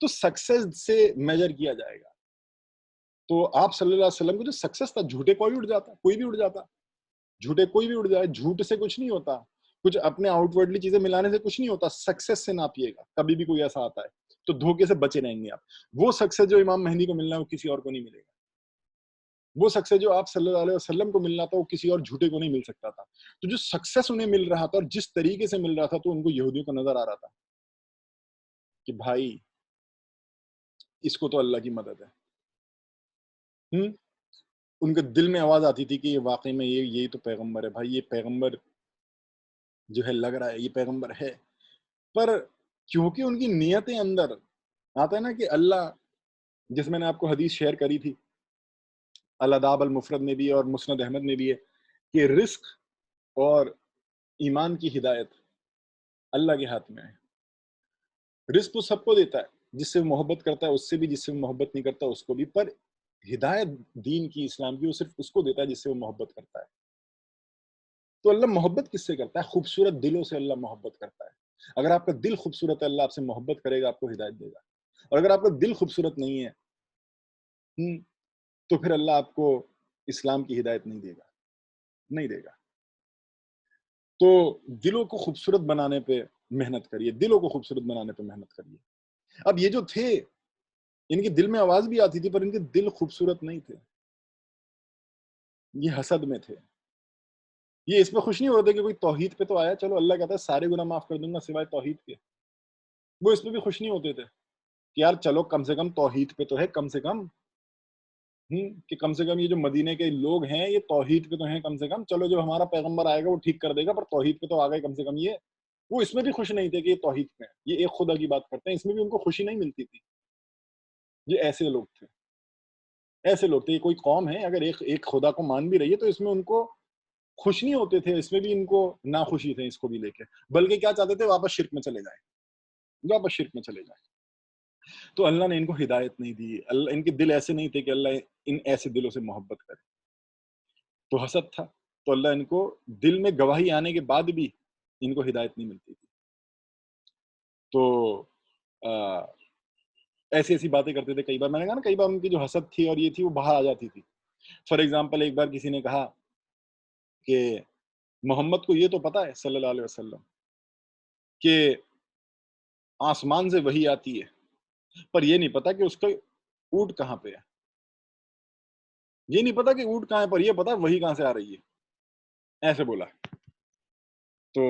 تو سکسیس سے میجر کیا جائے گا. تو آپ صلی اللہ علیہ وسلم کو جو سکسیس تھا، جھوٹے کوئی اڑ جاتا، کوئی بھی اڑ جاتا، جھوٹے کوئی بھی اڑ جائے. جھوٹ سے کچھ نہیں ہوتا، کچھ اپنے آؤٹ ورڈلی چیزیں ملانے سے کچھ نہیں ہوتا. سکسیس سے ناپیے گا. کبھی بھی کوئی ایسا آتا ہے تو دھوکے سے بچے رہیں گے آپ. وہ سکسیس جو امام مہدی کو ملنا ہے وہ کسی اور کو نہیں ملے گا. وہ سکسیس جو آپ صلی اللہ علیہ وسلم کو ملنا تھا وہ کسی اور جھوٹے کو نہیں مل سکتا تھا. تو جو سکسیس انہیں مل رہا تھا اور جس طریقے سے مل رہا تھا، تو ان کو یہودیوں کو نظر آ رہا تھا کہ بھائی اس کو تو اللہ کی مدد ہے. ان کے دل میں آواز آتی تھی کہ یہ واقعی میں یہی تو پیغمبر ہے. بھائی یہ پیغمبر جو ہے لگ رہا ہے یہ پیغمبر ہے. پر کیونکہ ان کی نیتیں اندر آتا ہے نا کہ اللہ، جس میں نے آپ کو حدیث شیئر کری تھی الاداب المفرد میں بھی اور مسند احمد میں بھی ہے کہ رزق اور ایمان کی ہدایت اللہ کے ہاتھ میں ہے. رزق وہ سب کو دیتا ہے، جس سے وہ محبت کرتا ہے اس سے بھی، جس سے وہ محبت نہیں کرتا اس کو بھی. پر ہدایت دین کی، اسلام کی، وہ صرف اس کو دیتا ہے جس سے وہ محبت کرتا ہے. تو اللہ محبت کس سے کرتا ہے؟ خوبصورت دلوں سے اللہ محبت کرتا ہے. اگر آپ کا دل خوبصورت ہے، اللہ آپ سے محبت کرے گا، آپ کو ہدایت دے گا. اور اگر آپ کا دل خوبصورت نہیں ہے تو پھر اللہ آپ کو اسلام کی ہدایت نہیں دے گا، نہیں دے گا. تو دلوں کو خوبصورت بنانے پہ محنت کریے، دلوں کو خوبصورت بنانے پہ محنت کریے. اب یہ جو تھے، ان کے دل میں آواز بھی آتی تھی پر ان کے دل خوبصورت نہیں تھے، یہ حسد میں تھے. یہ اس پہ خوش نہیں ہوتے کہ کوئی توحید پہ تو آیا، چلو اللہ کہتا ہے سارے گناہ معاف کر دوں گا سوائے توحید کے. وہ اس پہ بھی خوش نہیں ہوتے تھے کہ یار چلو کم سے کم توحید پہ تو ہے، کم سے کم کہ کم سے کم یہ جو مدینے کے لوگ ہیں یہ توحید پہ تو ہیں کم سے کم. چلو جو ہمارا پیغمبر آئے گا وہ ٹھیک کر دے گا، پر توحید پہ تو آ گئے کم سے کم. یہ وہ اس میں بھی خوش نہیں تھے کہ یہ توحید پہ ہیں، یہ ایک خدا کی بات کرتے ہیں، اس میں بھی ان کو خوشی نہیں ملتی تھی. یہ ایسے لوگ تھے، ایسے لوگ تھے. یہ کوئی قوم ہے اگر ایک خدا کو مان بھی رہی ہے تو اس میں ان کو خوش نہیں ہوتے تھے، اس میں بھی ان کو ناخوشی تھے اس کو بھی لے کے، بلکہ کیا چاہتے تھے؟ واپس شرک میں چلے جائیں، واپس شرک میں چلے جائیں. تو اللہ نے ان کو ہدایت نہیں دی. اللہ، ان کے دل ایسے نہیں تھے کہ اللہ ان ایسے دلوں سے محبت کرے. تو حسد تھا، تو اللہ ان کو دل میں گواہی آنے کے بعد بھی ان کو ہدایت نہیں ملتی تھی. تو ایسی ایسی باتیں کرتے تھے. کئی بار میں نے کہا نا، کئی بار ان کی جو حسد تھی اور یہ تھی وہ باہر آ جاتی تھی. فار ایگزامپل ایک بار کسی نے کہا کہ محمد کو یہ تو پتا ہے صلی اللہ علیہ وسلم کہ آسمان سے وحی آتی ہے، پر یہ نہیں پتا کہ اس کا اونٹ کہاں پہ ہے. یہ نہیں پتا کہ اونٹ کہاں ہے، پر یہ پتا وہی کہاں سے آ رہی ہے، ایسے بولا. تو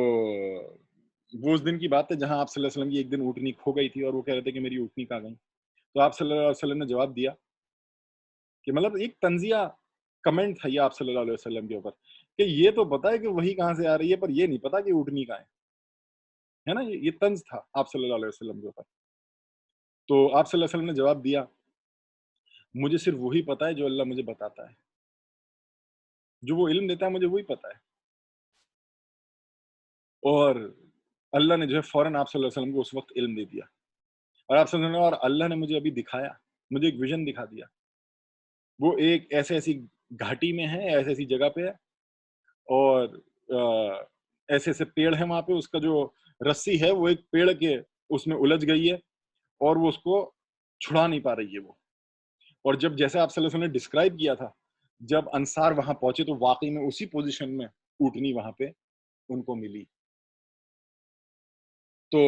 وہ اس دن کی بات ہے جہاں آپ صلی اللہ علیہ وسلم کی ایک دن اونٹنی کھو گئی تھی اور وہ کہہ رہے تھے کہ میری اونٹنی کہاں گئی. تو آپ صلی اللہ علیہ وسلم نے جواب دیا کہ مطلب ایک طنزیہ کمنٹ تھا یہ آپ صلی اللہ علیہ وسلم کے اوپر کہ یہ تو پتا ہے کہ وہی کہاں سے آ رہی ہے پر یہ نہیں پتا کہ اونٹنی کہاں ہے نا. یہ طنز تھا آپ صلی اللہ علیہ وسلم کے اوپر. تو آپ صلی اللہ علیہ وسلم نے جواب دیا مجھے صرف وہی پتا ہے جو اللہ مجھے بتاتا ہے، جو وہ علم دیتا ہے مجھے وہی پتا ہے. اور اللہ نے جو ہے فوراً آپ صلی اللہ علیہ وسلم کو اس وقت علم دے دیا. اور آپ صلی اللہ علیہ وسلم اور اللہ نے مجھے ابھی دکھایا، مجھے ایک ویژن دکھا دیا. وہ ایک ایسی گھاٹی میں ہے، ایسی جگہ پہ ہے، اور ایسے ایسے پیڑ ہیں وہاں پہ. اس کا جو رسی ہے وہ ایک پیڑ کے اس میں الجھ گئی ہے اور وہ اس کو چھڑا نہیں پا رہی ہے وہ. اور جب جیسے آپ صلی اللہ علیہ وسلم نے ڈسکرائب کیا تھا، جب انصار وہاں پہنچے تو واقعی میں اسی پوزیشن میں اونٹنی وہاں پہ ان کو ملی. تو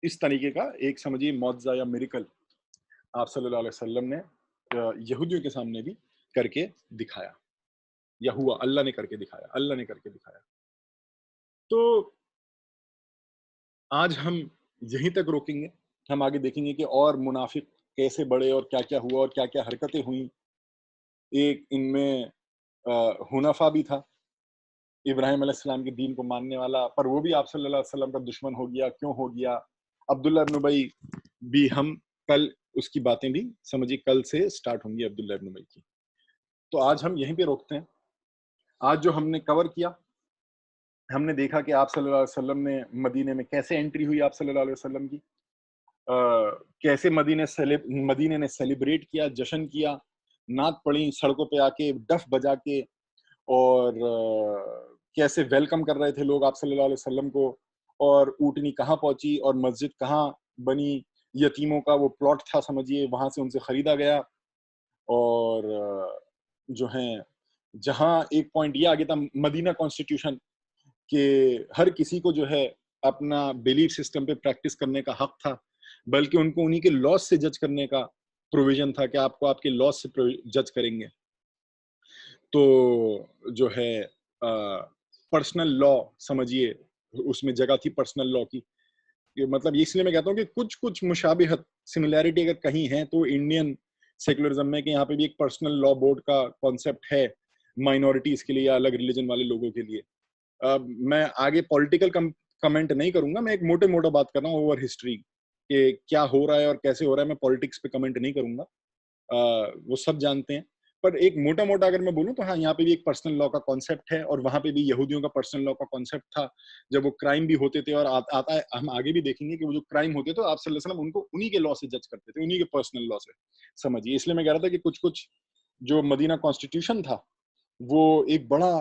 اس طریقے کا ایک سمجھیے معجزہ یا میریکل آپ صلی اللہ علیہ وسلم نے یہودیوں کے سامنے بھی کر کے دکھایا، یا ہوا اللہ نے کر کے دکھایا، اللہ نے کر کے دکھایا. تو آج ہم یہیں تک روکیں گے. ہم آگے دیکھیں گے کہ اور منافق کیسے بڑے اور کیا کیا ہوا اور کیا کیا حرکتیں ہوئیں. ایک ان میں حنفا بھی تھا، ابراہیم علیہ السلام کے دین کو ماننے والا، پر وہ بھی آپ صلی اللہ علیہ وسلم کا دشمن ہو گیا. کیوں ہو گیا؟ عبداللہ ابن ابی بھی ہم کل اس کی باتیں بھی سمجھیے کل سے سٹارٹ ہوں گی عبداللہ ابن ابی کی. تو آج ہم یہیں پہ روکتے ہیں. آج جو ہم نے کور کیا، ہم نے دیکھا کہ آپ صلی اللہ علیہ وسلم نے مدینے میں کیسے انٹری ہوئی آپ صلی اللہ علیہ وسلم کی، کیسے مدینے نے سیلیبریٹ کیا، جشن کیا، نعت پڑھی سڑکوں پہ آ کے ڈف بجا کے، اور کیسے ویلکم کر رہے تھے لوگ آپ صلی اللہ علیہ وسلم کو. اور اونٹنی کہاں پہنچی اور مسجد کہاں بنی، یتیموں کا وہ پلاٹ تھا سمجھیے وہاں سے ان سے خریدا گیا. اور جو ہیں جہاں ایک پوائنٹ یہ آگے تھا مدینہ کانسٹیٹیوشن کہ ہر کسی کو جو ہے اپنا بیلیف سسٹم پہ پریکٹس کرنے کا حق تھا، بلکہ ان کو انہی کے لاس سے جج کرنے کا پروویژن تھا کہ آپ کو آپ کے لاس سے جج کریں گے. تو جو ہے پرسنل لا سمجھیے اس میں جگہ تھی پرسنل لا کی. مطلب اس لیے میں کہتا ہوں کہ کچھ مشابہت سملیرٹی اگر کہیں ہے تو انڈین سیکولرزم میں، کہ یہاں پہ بھی ایک پرسنل لا بورڈ کا کانسیپٹ ہے مائنورٹیز کے لیے یا الگ ریلیجن والے لوگوں کے لیے. میں آگے پولیٹیکل کمنٹ نہیں کروں گا، میں ایک موٹا بات کر رہا ہوں اوور ہسٹری کہ کیا ہو رہا ہے اور کیسے ہو رہا ہے. میں پولیٹکس پہ کمنٹ نہیں کروں گا، وہ سب جانتے ہیں. پر ایک موٹا اگر میں بولوں تو ہاں یہاں پہ بھی ایک پرسنل لا کا کانسیپٹ ہے، اور وہاں پہ بھی یہودیوں کا پرسنل لا کا کانسیپٹ تھا جب وہ کرائم بھی ہوتے تھے. اور آتا ہے ہم آگے بھی دیکھیں گے کہ وہ جو کرائم ہوتے تھے آپ صلی اللہ علیہ وسلم ان کو انہی کے لا سے جج کرتے تھے، انہی کے پرسنل لا سے سمجھیے. اس لیے میں کہہ رہا تھا کہ کچھ جو مدینہ کانسٹیٹیوشن تھا وہ ایک بڑا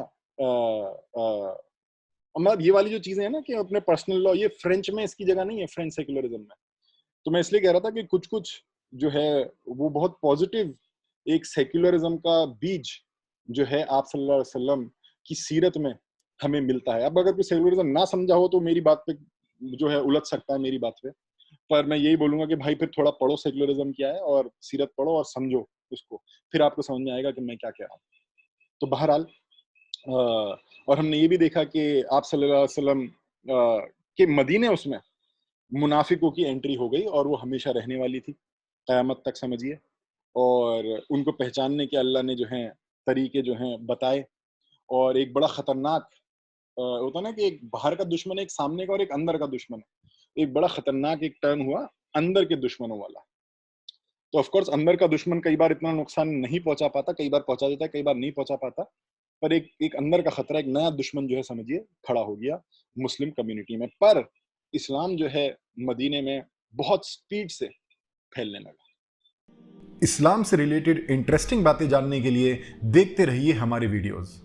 مطلب یہ والی جو چیزیں ہیں نا کہ اپنے پرسنل لا، یہ فرینچ میں اس کی جگہ نہیں ہے، فرینچ سیکولرزم میں. تو میں اس لیے کہہ رہا تھا کہ کچھ جو ہے وہ بہت پازیٹیو ایک سیکولرزم کا بیج جو ہے آپ صلی اللہ علیہ وسلم کی سیرت میں ہمیں ملتا ہے. اب اگر کوئی سیکولرزم نہ سمجھا ہو تو میری بات پہ جو ہے الجھ سکتا ہے میری بات پہ، پر میں یہی بولوں گا کہ بھائی پھر تھوڑا پڑھو سیکولرزم کیا ہے اور سیرت پڑھو اور سمجھو اس کو، پھر آپ کو سمجھ میں آئے گا کہ میں کیا کہہ رہا ہوں. تو بہرحال اور ہم نے یہ بھی دیکھا کہ آپ صلی اللہ علیہ وسلم کے مدینے اس میں منافقوں کی انٹری ہو گئی اور وہ ہمیشہ رہنے والی تھی قیامت تک سمجھیے. اور ان کو پہچاننے کے اللہ نے جو ہیں طریقے جو ہیں بتائے. اور ایک بڑا خطرناک ہوتا نا کہ ایک باہر کا دشمن ہے، ایک سامنے کا اور ایک اندر کا دشمن ہے. ایک بڑا خطرناک ایک ٹرن ہوا اندر کے دشمنوں والا. تو آف کورس اندر کا دشمن کئی بار اتنا نقصان نہیں پہنچا پاتا، کئی بار پہنچا دیتا ہے، کئی بار نہیں پہنچا پاتا. پر ایک اندر کا خطرہ، ایک نیا دشمن جو ہے سمجھیے کھڑا ہو گیا مسلم کمیونٹی میں. پر اسلام جو ہے مدینے میں بہت سپیڈ سے پھیلنے لگا. اسلام سے ریلیٹڈ انٹرسٹنگ باتیں جاننے کے لیے دیکھتے رہیے ہمارے ویڈیوز.